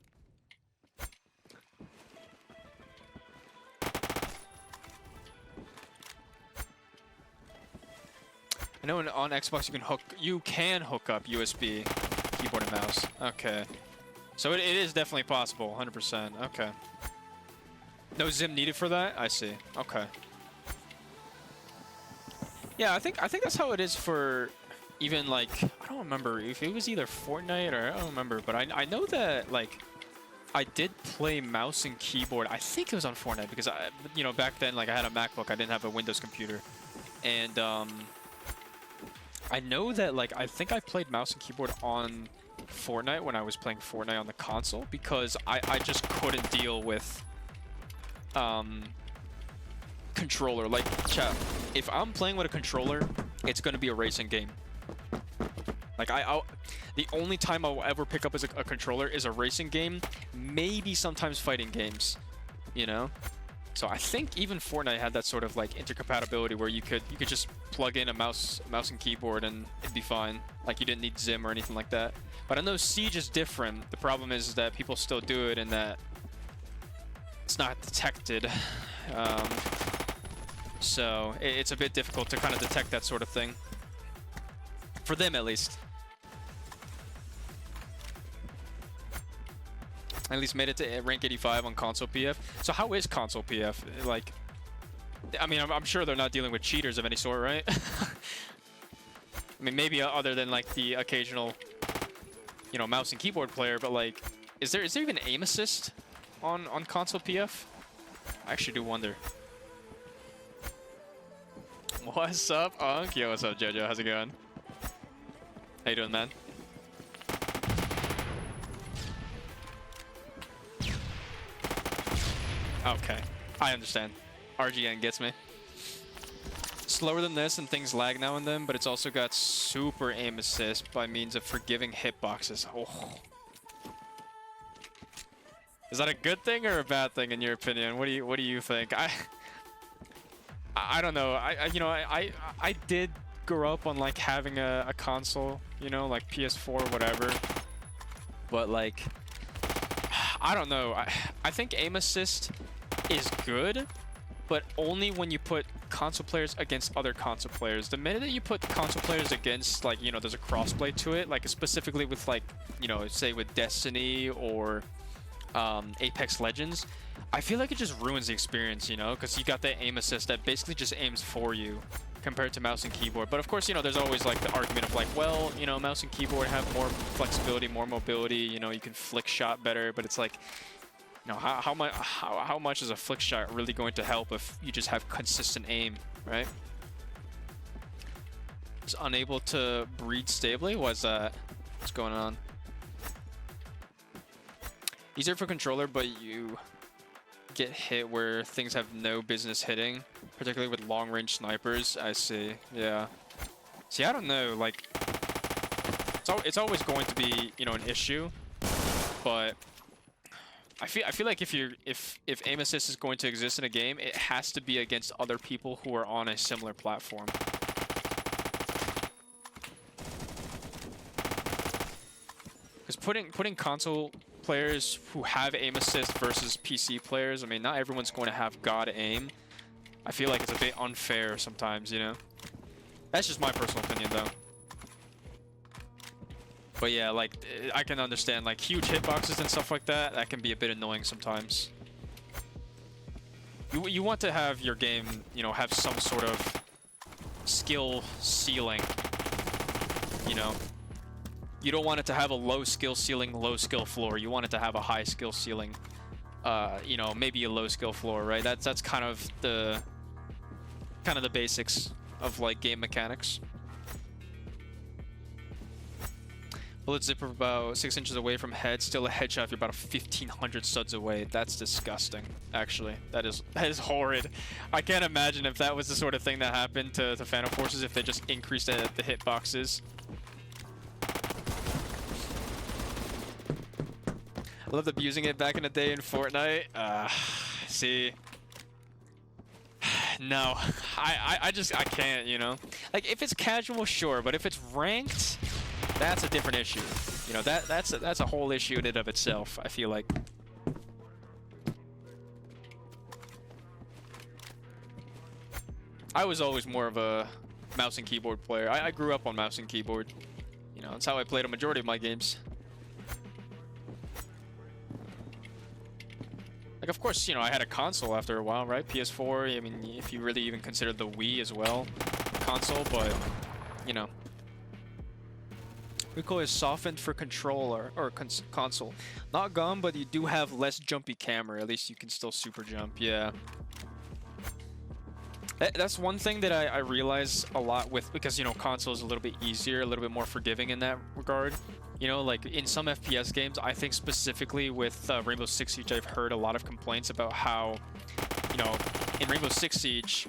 I know on Xbox you can hook up USB keyboard and mouse. Okay. So it is definitely possible, 100%. Okay. No Zim needed for that? I see. Okay. Yeah, I think that's how it is for even like, I don't remember if it was either Fortnite or I don't remember, but I know that like I did play mouse and keyboard. I think it was on Fortnite because you know, back then like I had a MacBook, I didn't have a Windows computer. And I know that like I think I played mouse and keyboard on Fortnite when I was playing Fortnite on the console because I just couldn't deal with controller. Like, chat, if I'm playing with a controller, it's going to be a racing game. Like the only time I'll ever pick up as a controller is a racing game, maybe sometimes fighting games, you know? So I think even Fortnite had that sort of like intercompatibility where you could just plug in a mouse and keyboard and it'd be fine. Like you didn't need Zim or anything like that. But I know Siege is different. The problem is that people still do it and that it's not detected. So it's a bit difficult to kind of detect that sort of thing. For them, at least. At least made it to rank 85 on console PF. So how is console PF? Like, I mean, I'm sure they're not dealing with cheaters of any sort, right? I mean, maybe other than like the occasional, you know, mouse and keyboard player, but like, is there even aim assist on console PF? I actually do wonder. What's up, Unk? Yo, what's up, Jojo? How's it going? How you doing, man? Okay, I understand. RGN gets me. Slower than this and things lag now and then, but it's also got super aim assist by means of forgiving hitboxes. Oh. Is that a good thing or a bad thing in your opinion? What do you think? I don't know. I did grow up on like having a console, you know, like PS4 or whatever. But like, I don't know. I think aim assist is good, but only when you put console players against other console players. The minute that you put console players against, like, you know, there's a crossplay to it, like specifically with like, you know, say with Destiny or Apex Legends, I feel like it just ruins the experience, you know, because you got that aim assist that basically just aims for you compared to mouse and keyboard. But of course, you know, there's always like the argument of like, well, you know, mouse and keyboard have more flexibility, more mobility, you know, you can flick shot better, but it's like, you know, how much is a flick shot really going to help if you just have consistent aim, right? Just unable to breed stably? What's that? What's going on? Easier for controller, but you get hit where things have no business hitting, particularly with long-range snipers. I see. Yeah. See, I don't know. Like, it's always going to be, you know, an issue, but I feel like if aim assist is going to exist in a game, it has to be against other people who are on a similar platform. Because putting console players who have aim assist versus PC players, I mean, not everyone's going to have god aim. I feel like it's a bit unfair sometimes, you know? That's just my personal opinion, though. But yeah, like, I can understand, like, huge hitboxes and stuff like that, that can be a bit annoying sometimes. You want to have your game, you know, have some sort of skill ceiling, you know? You don't want it to have a low skill ceiling, low skill floor. You want it to have a high skill ceiling, you know, maybe a low skill floor, right? That's kind of the basics of like game mechanics. Bullet zipper about 6 inches away from head, still a headshot if you're about 1,500 studs away. That's disgusting, actually. That is horrid. I can't imagine if that was the sort of thing that happened to Phantom Forces if they just increased the hitboxes. I loved abusing it back in the day in Fortnite. See. No, I can't, you know? Like, if it's casual, sure, but if it's ranked, that's a different issue. You know, that's a whole issue in and of itself, I feel like. I was always more of a mouse and keyboard player. I grew up on mouse and keyboard. You know, that's how I played a majority of my games. Like, of course, you know, I had a console after a while, right? PS4, I mean, if you really even consider the Wii as well, console, but, you know. Recoil is softened for controller, or console. Not gone, but you do have less jumpy camera. At least you can still super jump, yeah. That's one thing that I realize a lot with, because, you know, console is a little bit easier, a little bit more forgiving in that regard. You know, like in some FPS games, I think specifically with Rainbow Six Siege, I've heard a lot of complaints about how, you know, in Rainbow Six Siege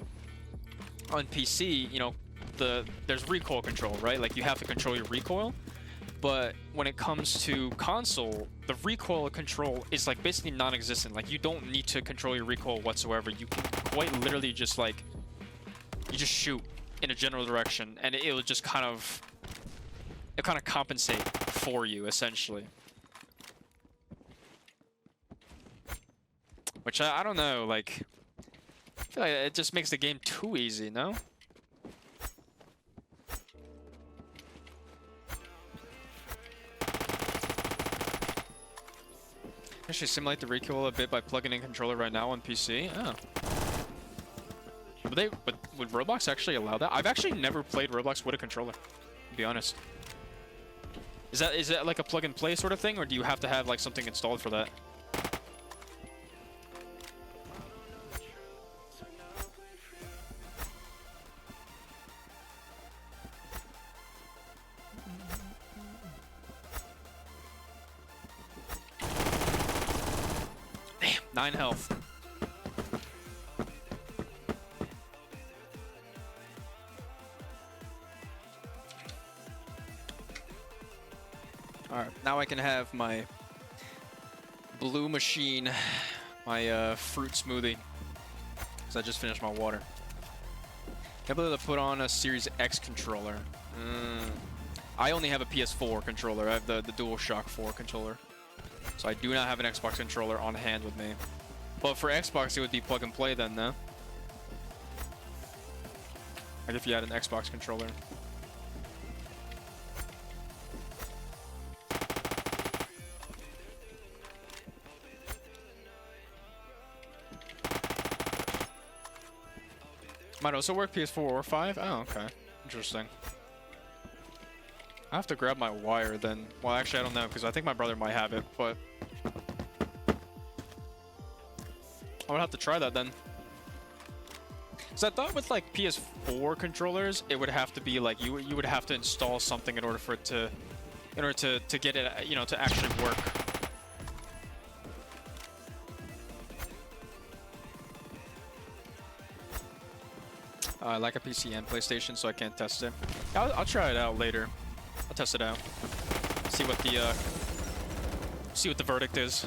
on PC, you know, there's recoil control, right? Like you have to control your recoil. But when it comes to console, the recoil control is like basically non-existent. Like you don't need to control your recoil whatsoever. You can quite literally just like, you just shoot in a general direction and it'll just kind of compensate for you, essentially. Which I don't know, like, I feel like it just makes the game too easy, no? Actually simulate the recoil a bit by plugging in controller right now on PC. Oh. But would Roblox actually allow that? I've actually never played Roblox with a controller, to be honest. Is that like a plug and play sort of thing, or do you have to have like something installed for that? Damn, 9 health. Alright, now I can have my blue machine, my fruit smoothie, because I just finished my water. Can't believe they put on a Series X controller. I only have a PS4 controller. I have the DualShock 4 controller. So I do not have an Xbox controller on hand with me. But for Xbox, it would be plug and play then, no? Like if you had an Xbox controller. Might also work PS4 or 5? Oh, okay. Interesting. I have to grab my wire then. Well, actually, I don't know, because I think my brother might have it, but I would have to try that then. So I thought with like PS4 controllers, it would have to be like you would have to install something in order for it to, to get it, you know, to actually work. I like a PC and PlayStation, so I can't test it. I'll try it out later. I'll test it out. See what the verdict is.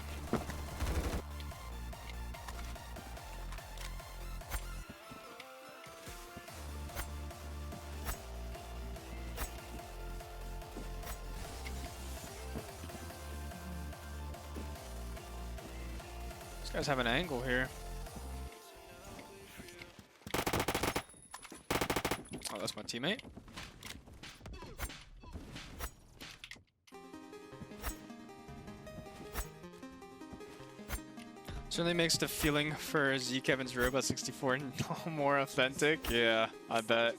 These guys have an angle here. Oh, that's my teammate. Certainly makes the feeling for Z Kevin's Robot 64 more authentic. Yeah, I bet.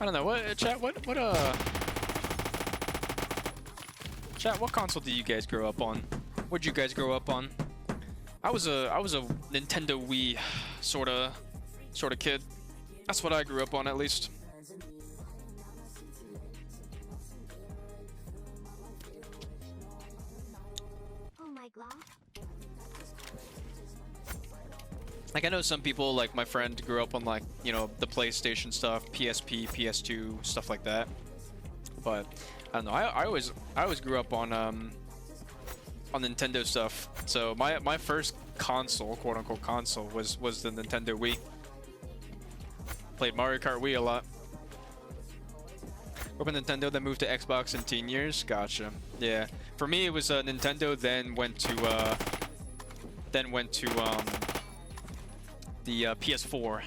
I don't know. What chat? Chat, what console did you guys grow up on? What'd you guys grow up on? I was a Nintendo Wii sorta kid. That's what I grew up on, at least. Like, I know some people, like my friend, grew up on, like, you know, the PlayStation stuff, PSP, PS2, stuff like that. But I don't know. I always grew up on Nintendo stuff. So my first console, quote unquote console, was the Nintendo Wii. Played Mario Kart Wii a lot. Open Nintendo, then moved to Xbox in teen years. Gotcha. Yeah. For me, it was Nintendo. Then went to the PS4.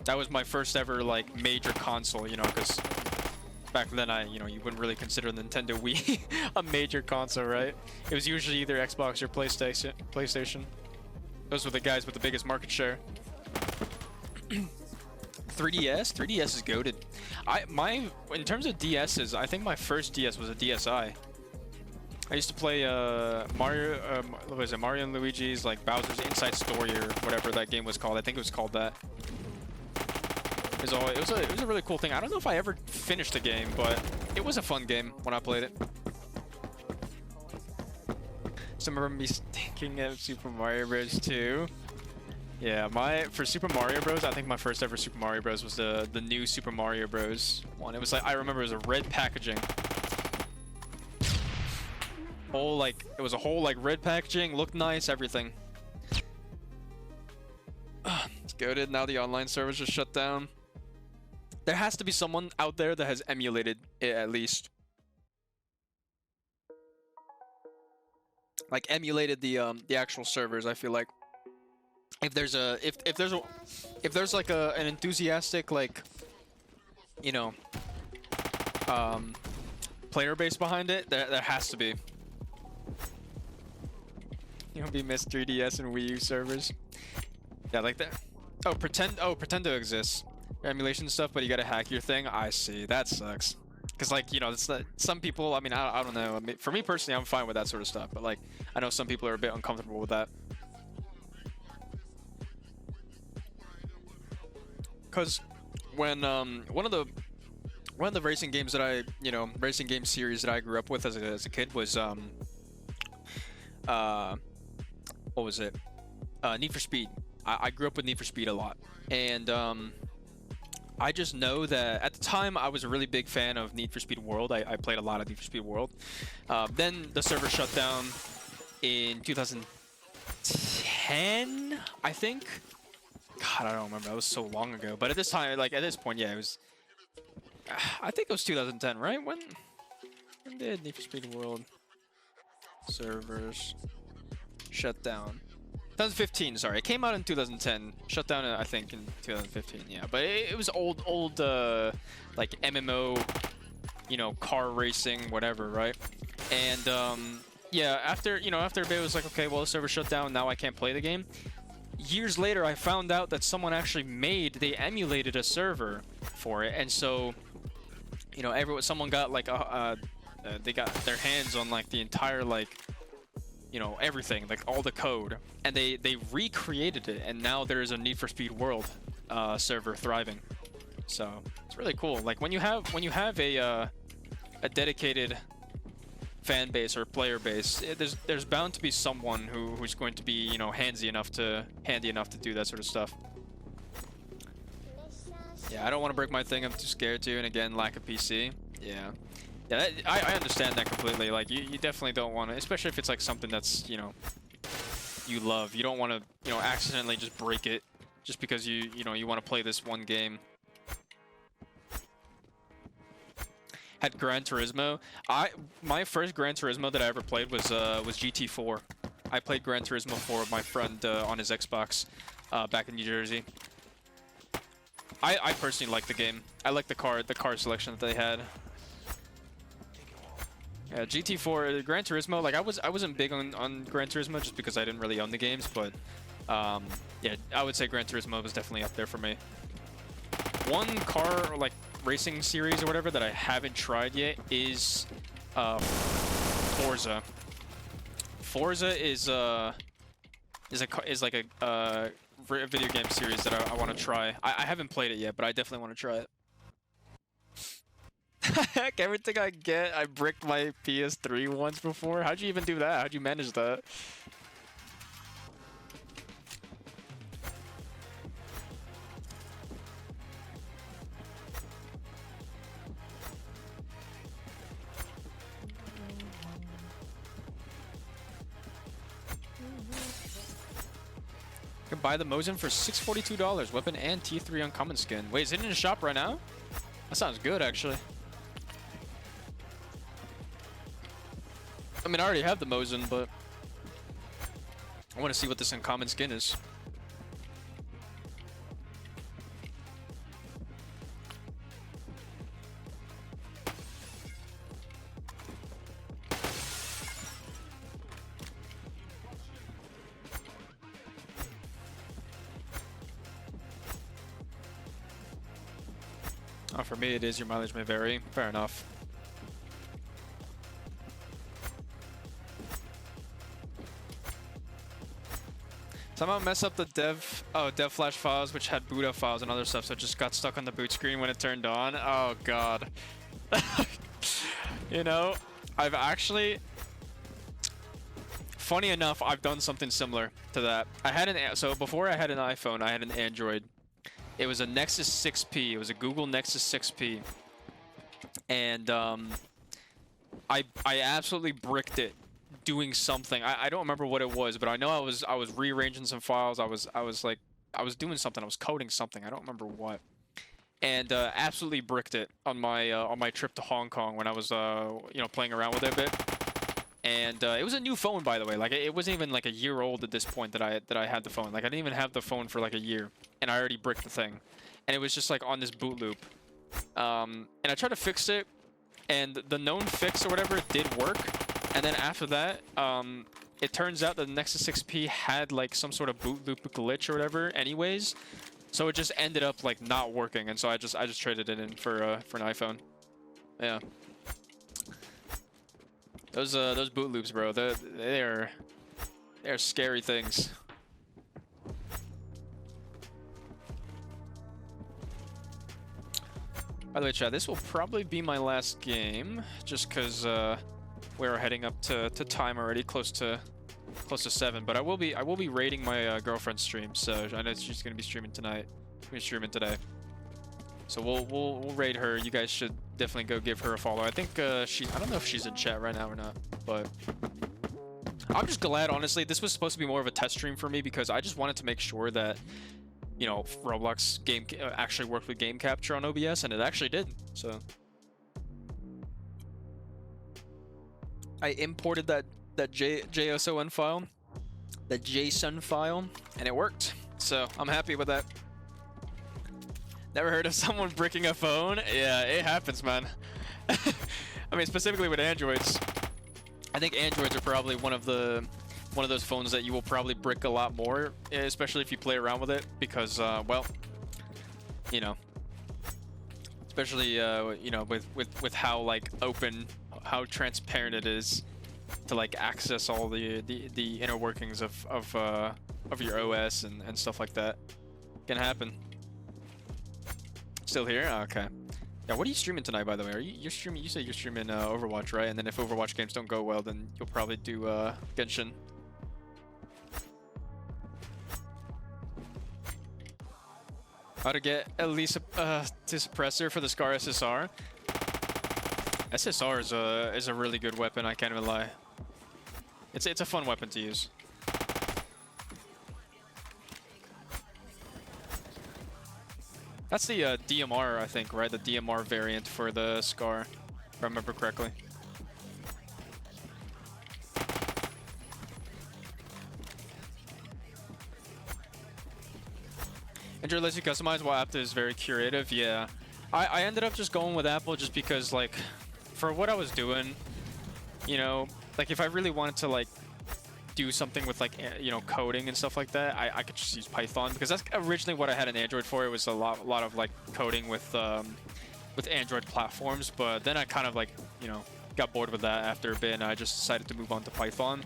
That was my first ever like major console. You know, because back then you wouldn't really consider Nintendo Wii a major console, right? It was usually either Xbox or PlayStation. Those were the guys with the biggest market share. 3DS is goated. In terms of DSs, I think my first DS was a DSi. I used to play Mario, what was it, Mario and Luigi's like Bowser's Inside Story or whatever that game was called. I think it was called that. It was a really cool thing. I don't know if I ever finished the game, but it was a fun game when I played it. So remember me thinking of Super Mario Bros. 2. Yeah, for Super Mario Bros. I think my first ever Super Mario Bros. Was the new Super Mario Bros. one. It was like, I remember it was a red packaging. It was a whole like red packaging, looked nice, everything. It's goated. Now the online servers are shut down. There has to be someone out there that has emulated it at least. Like emulated the actual servers. I feel like if there's like an enthusiastic, like, you know, player base behind it, there has to be. You know, be missed 3DS and Wii U servers. Yeah, like that. Oh, Pretendo exists. Emulation stuff, but you gotta hack your thing. I see. That sucks. Cause like, you know, it's not, some people. I mean, I don't know. I mean, for me personally, I'm fine with that sort of stuff. But like, I know some people are a bit uncomfortable with that. Cause when one of the racing games that racing game series that I grew up with as a kid was what was it? Need for Speed. I grew up with Need for Speed a lot, and I just know that at the time I was a really big fan of Need for Speed World. I played a lot of Need for Speed World. Then the server shut down in 2010, I think. God, I don't remember. That was so long ago. But at this time, like at this point, yeah, it was. I think it was 2010, right? When did Need for Speed World servers shut down? 2015, sorry. It came out in 2010. Shut down, I think, in 2015. Yeah, but it was old, like MMO, you know, car racing, whatever, right? And yeah, after a bit, it was like, okay, well, the server shut down. Now I can't play the game. Years later, I found out that someone actually they emulated a server for it, and so, you know, someone got like they got their hands on like the entire, like, you know, everything, like all the code, and they recreated it, and now there's a Need for Speed World server thriving. So it's really cool. Like when you have a dedicated fan base or player base, there's bound to be someone who's going to be, you know, handy enough to do that sort of stuff. Yeah, I don't want to break my thing. I'm too scared to, and again, lack of PC. Yeah. Yeah, I understand that completely. Like, you definitely don't want to, especially if it's like something that's, you know, you love. You don't want to, you know, accidentally just break it just because you know, you want to play this one game. Had Gran Turismo. My first Gran Turismo that I ever played was GT4. I played Gran Turismo 4 with my friend on his Xbox back in New Jersey. I personally like the game. I like the car selection that they had. Yeah, GT4, Gran Turismo, like I wasn't big on Gran Turismo just because I didn't really own the games, but yeah, I would say Gran Turismo was definitely up there for me. One car like racing series or whatever that I haven't tried yet is Forza. Forza is like a video game series that I want to try. I haven't played it yet, but I definitely want to try it. Heck, everything I get, I bricked my PS3 once before. How'd you even do that? How'd you manage that? You can buy the Mosin for $642, weapon and T3 uncommon skin. Wait, is it in the shop right now? That sounds good, actually. I mean, I already have the Mosin, but I want to see what this uncommon skin is. Oh, for me, it is. Your mileage may vary. Fair enough. Somehow mess up the dev flash files, which had boot up files and other stuff, so it just got stuck on the boot screen when it turned on. Oh god. You know, I've actually, funny enough, I've done something similar to that. I had so before I had an iPhone, I had an Android. It was a Nexus 6P. It was a Google Nexus 6P, and I absolutely bricked it doing something. I don't remember what it was, but I know I was rearranging some files. I was doing something. I was coding something. I don't remember what, and absolutely bricked it on my trip to Hong Kong when I was you know, playing around with it a bit. And it was a new phone, by the way. Like, it wasn't even like a year old at this point that I had the phone. Like, I didn't even have the phone for like a year, and I already bricked the thing. And it was just like on this boot loop. And I tried to fix it, and the known fix or whatever did work. And then after that, it turns out that the Nexus 6P had like some sort of boot loop glitch or whatever anyways. So it just ended up like not working, and so I just traded it in for an iPhone. Yeah. Those boot loops, bro, they're scary things. By the way, chat, this will probably be my last game, just because we're heading up to time already, close to 7. But I will be raiding my girlfriend's stream, so I know she's gonna be streaming tonight. She's gonna be streaming today. So we'll raid her. You guys should definitely go give her a follow. I think I don't know if she's in chat right now or not, but I'm just glad, honestly. This was supposed to be more of a test stream for me because I just wanted to make sure that, you know, Roblox game actually worked with Gamecapture on OBS, and it actually did. So I imported that JSON file, that JSON file, and it worked. So I'm happy with that. Never heard of someone bricking a phone? Yeah, it happens, man. I mean, specifically with Androids. I think Androids are probably one of those phones that you will probably brick a lot more, especially if you play around with it, because well, you know, especially you know, with how like open, how transparent it is to like access all the inner workings of your OS and stuff like that. Can happen. Still here? Oh, okay. Yeah, what are you streaming tonight, by the way? You're streaming? You say you're streaming Overwatch, right? And then if Overwatch games don't go well, then you'll probably do Genshin. How to get at least a suppressor for the Scar SSR? SSR is a really good weapon. I can't even lie. It's a fun weapon to use. That's the DMR, I think, right? The DMR variant for the Scar, if I remember correctly. Android lets you customize while Apple is very curative. Yeah, I ended up just going with Apple just because, like, for what I was doing, you know, like if I really wanted to like do something with like you know, coding and stuff like that, I could just use Python, because that's originally what I had an Android for. It was a lot of like coding with Android platforms, but then I kind of like, you know, got bored with that after a bit, and I just decided to move on to Python.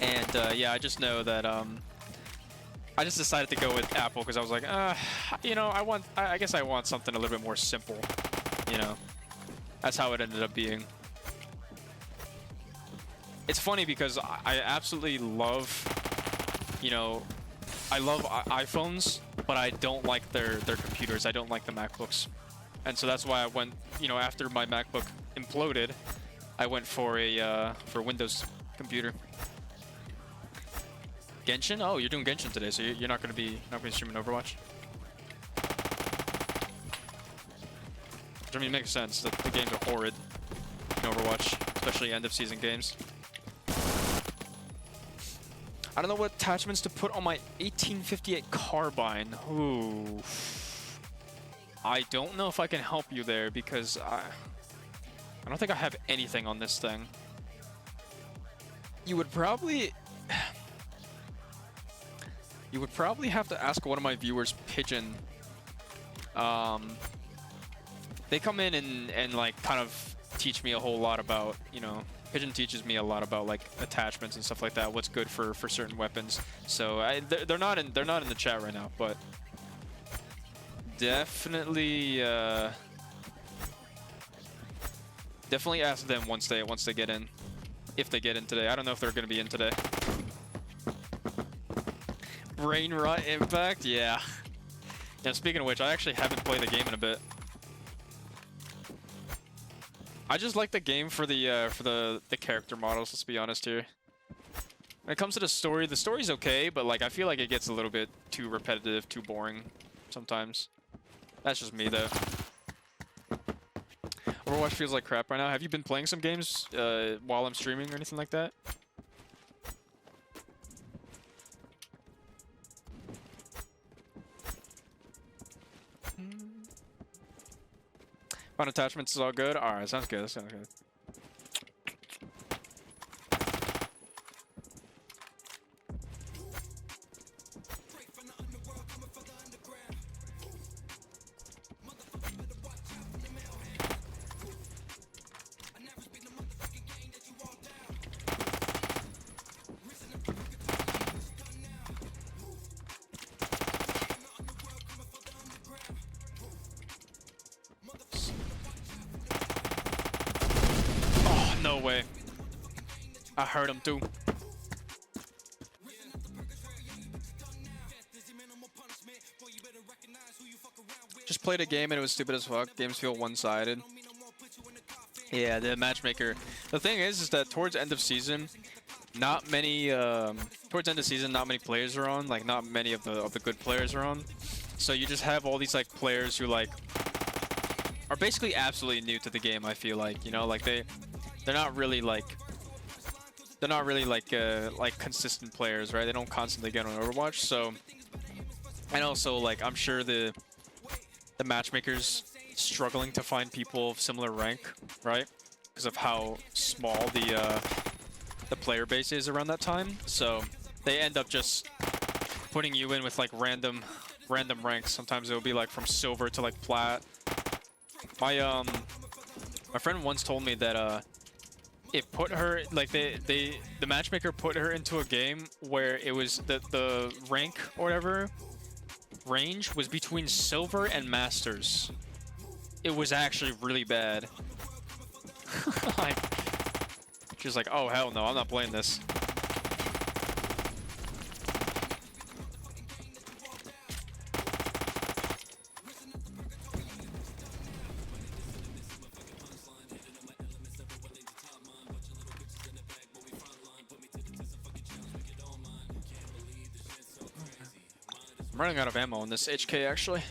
And yeah, I just know that I just decided to go with Apple because I was like, you know, I guess I want something a little bit more simple, you know. That's how it ended up being. It's funny because I absolutely love, you know, I love iPhones, but I don't like their computers. I don't like the MacBooks. And so that's why I went, you know, after my MacBook imploded, I went for a Windows computer. Genshin? Oh, you're doing Genshin today, so you're not going to be streaming Overwatch. Which, I mean, it makes sense. The games are horrid in Overwatch, especially end of season games. I don't know what attachments to put on my 1858 carbine. Ooh. I don't know if I can help you there because I don't think I have anything on this thing. You would probably have to ask one of my viewers, Pigeon. They come in and like kind of teach me a whole lot about, you know, Pigeon teaches me a lot about like attachments and stuff like that, what's good for certain weapons. So they're not in the chat right now, but definitely definitely ask them once they get in, if they get in today. I don't know if they're going to be in today. Brain rot impact, yeah. Yeah. Speaking of which, I actually haven't played the game in a bit. I just like the game for the character models. Let's be honest here. When it comes to the story's okay, but like I feel like it gets a little bit too repetitive, too boring sometimes. That's just me though. Overwatch feels like crap right now. Have you been playing some games while I'm streaming or anything like that? Fun attachments is all good? Alright, sounds good. That sounds good. No way. I heard him too. Just played a game and it was stupid as fuck. Games feel one-sided. Yeah, the matchmaker. The thing is that towards end of season, not many players are on. Like, not many of the good players are on. So you just have all these like players who like are basically absolutely new to the game. I feel like, you know, like they're not really like consistent players, right? They don't constantly get on Overwatch. So, and also like I'm sure the matchmakers struggling to find people of similar rank, right? Because of how small the player base is around that time. So they end up just putting you in with like random ranks. Sometimes it'll be like from silver to like plat. My friend once told me that it put her like the matchmaker put her into a game where it was the rank or whatever range was between silver and masters. it was actually really bad. Like, she's like, oh hell no, I'm not playing this. I'm running out of ammo on this HK actually.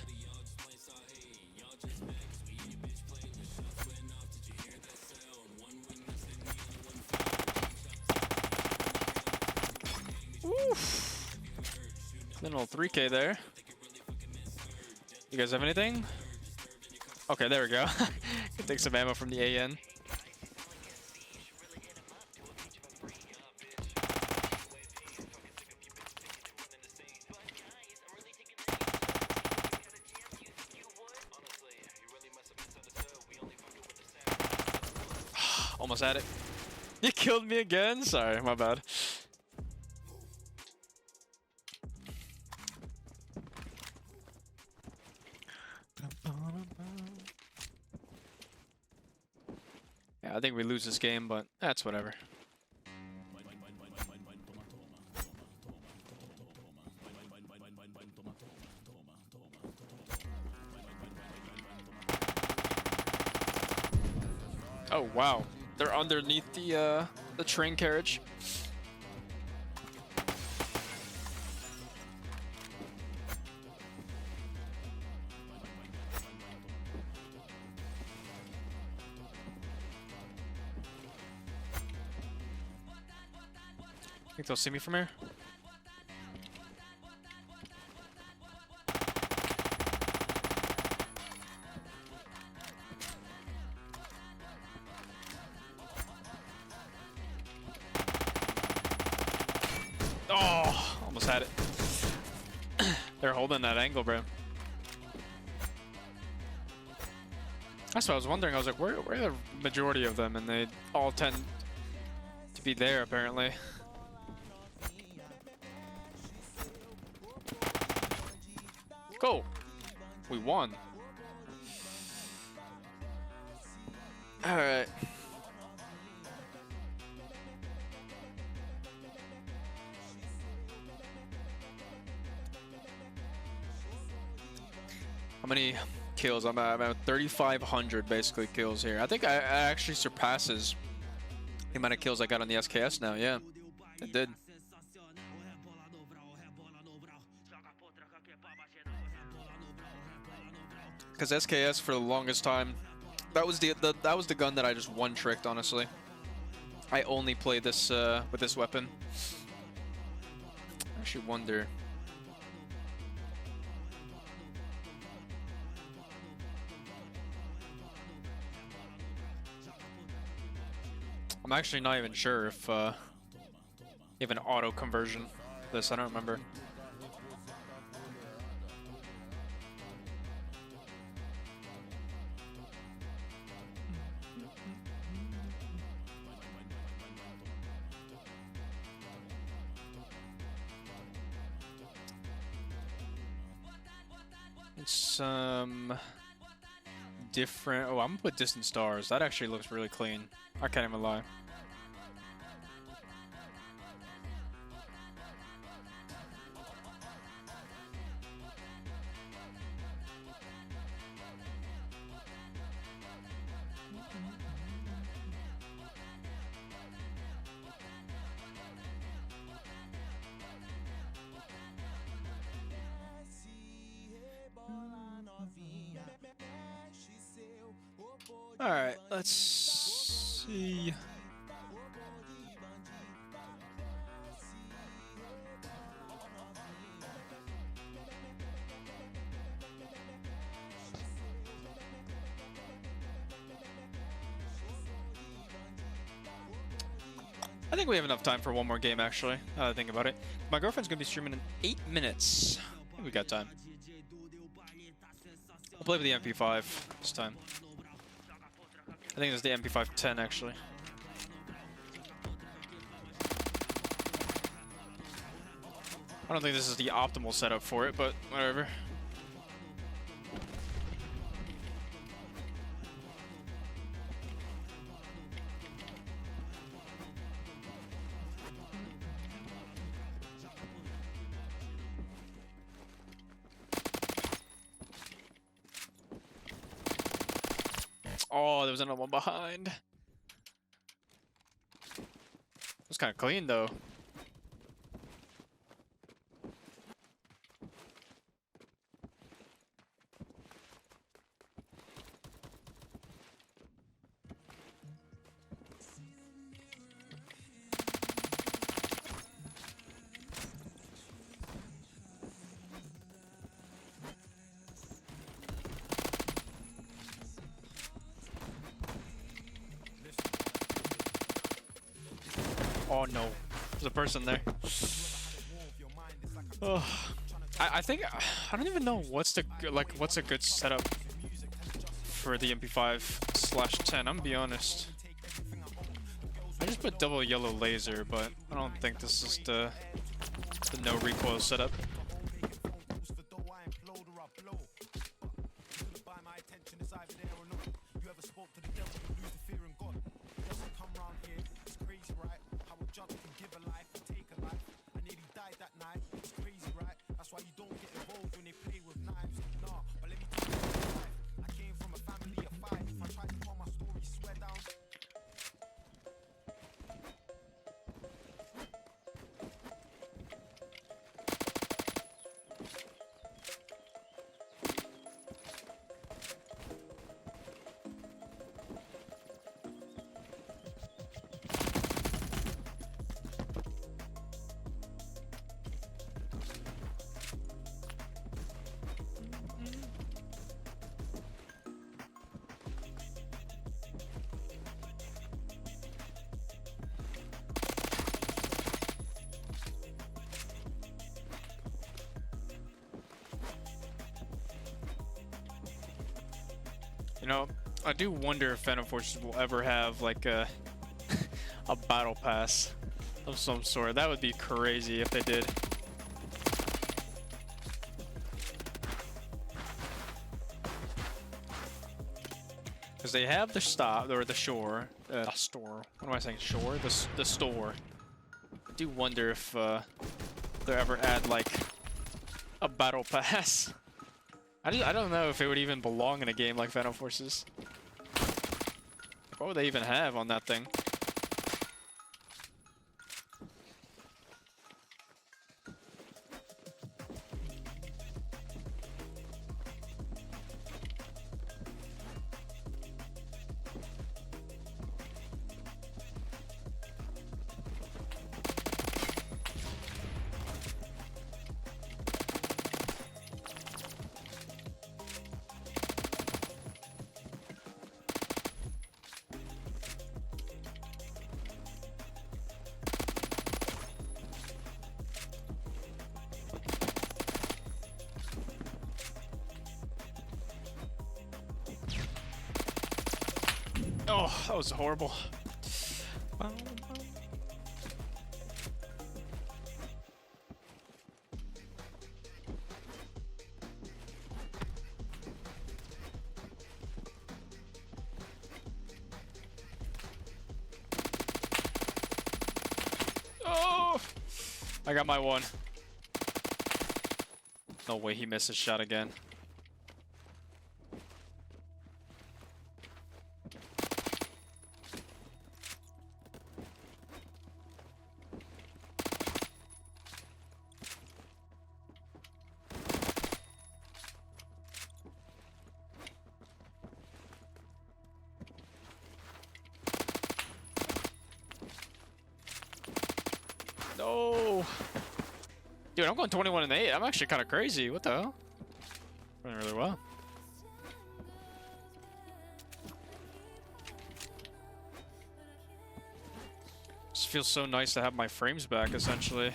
Oof. Little 3K there. You guys have anything? Okay, there we go. Take some ammo from the AN. Almost had it. You killed me again? Sorry, my bad. Yeah, I think we lose this game, but that's whatever. Oh wow, they're underneath the train carriage. Think they'll see me from here? Oh, almost had it. They're holding that angle, bro. That's what I was wondering. I was like, where are the majority of them? And they all tend to be there, apparently. Go! We won. Alright. How many kills? I'm at 3,500 basically kills here. I think I actually surpasses the amount of kills I got on the SKS now. Yeah, it did. Because SKS for the longest time, that was the gun that I just one tricked. Honestly, I only played this with this weapon. I actually wonder. I'm actually not even sure if you have an auto conversion for this. I don't remember. It's different. Oh, I'm gonna put distant stars. That actually looks really clean. I can't even lie. All right, let's see. I think we have enough time for one more game, actually, now that I think about it. My girlfriend's going to be streaming in 8 minutes. I think we got time. I'll play with the MP5 this time. I think it's the MP5-10, actually. I don't think this is the optimal setup for it, but whatever. Oh, there was another one behind. It was kind of clean though. Oh no, there's a person there. Oh, I think I don't even know what's a good setup for the MP5/10. I'm gonna be honest. I just put double yellow laser, but I don't think this is the no recoil setup. You know, I do wonder if Phantom Forces will ever have like a a battle pass of some sort. That would be crazy if they did. Because they have the stop or the shore, store. What am I saying? Shore? The store. I do wonder if they'll ever add like a battle pass. I don't know if it would even belong in a game like Phantom Forces. What would they even have on that thing? Oh, that was horrible. Oh, I got my one. No way he missed his shot again. No. Dude, I'm going 21 and 8. I'm actually kind of crazy. What the hell? Running really well. Just feels so nice to have my frames back, essentially.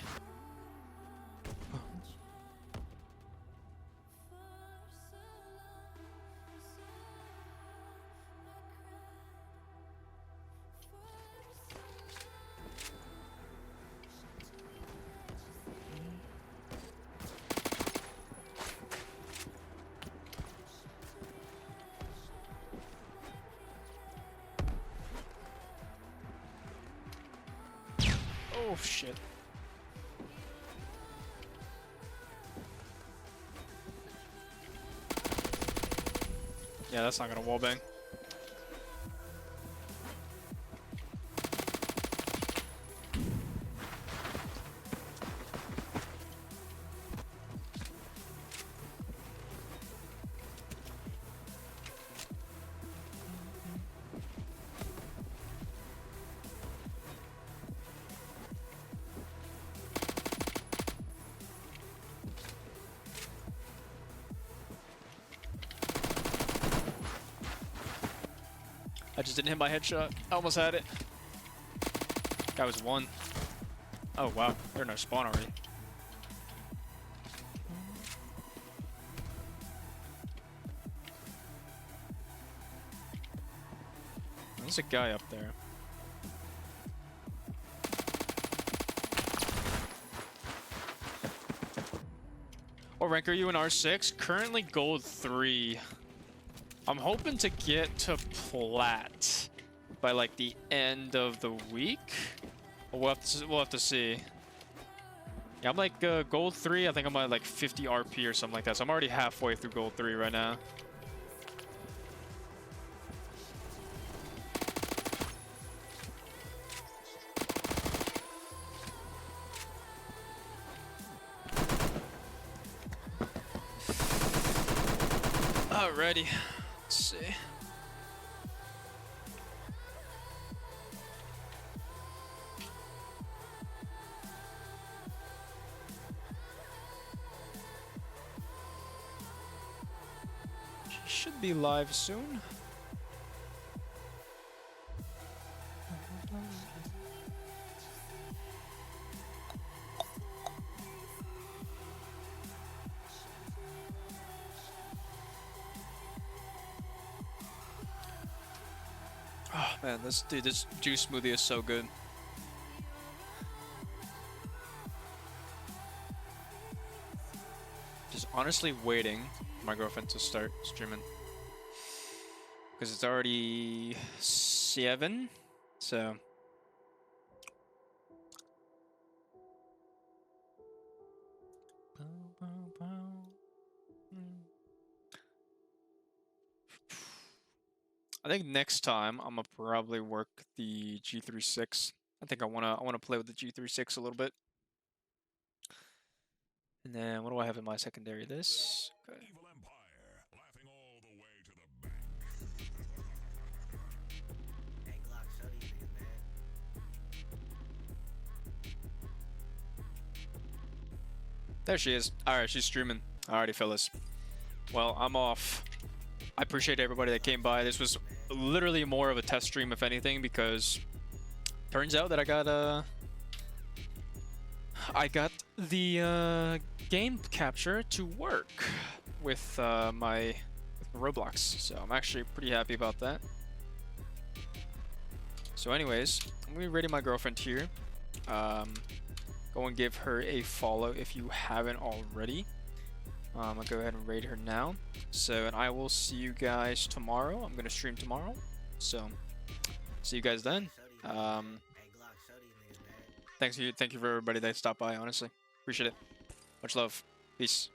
Oh shit. Yeah, that's not gonna wallbang. I just didn't hit my headshot. I almost had it. That was one. Oh wow, they're in our spawn already. There's a guy up there. What rank are you in R6? Currently gold 3. I'm hoping to get to plat by like the end of the week. We'll have to see. Yeah, I'm like gold 3. I think I'm at like 50 RP or something like that. So I'm already halfway through gold 3 right now. Alrighty, let's see. She should be live soon. Oh man, this juice smoothie is so good. Just honestly waiting for my girlfriend to start streaming. Because it's already 7, so... I think next time I'm gonna probably work the G36. I think I wanna play with the G36 a little bit. And then what do I have in my secondary? This. Okay. There she is. Alright, she's streaming. Alrighty, fellas. Well, I'm off. I appreciate everybody that came by. This was literally more of a test stream, if anything, because turns out that I got the game capture to work with my Roblox, so I'm actually pretty happy about that. So anyways, I'm gonna be rating my girlfriend here. Go and give her a follow if you haven't already. I'll go ahead and rate her now. So, and I will see you guys tomorrow. I'm gonna stream tomorrow, so see you guys then. Thank you for everybody that stopped by. Honestly, appreciate it. Much love. Peace.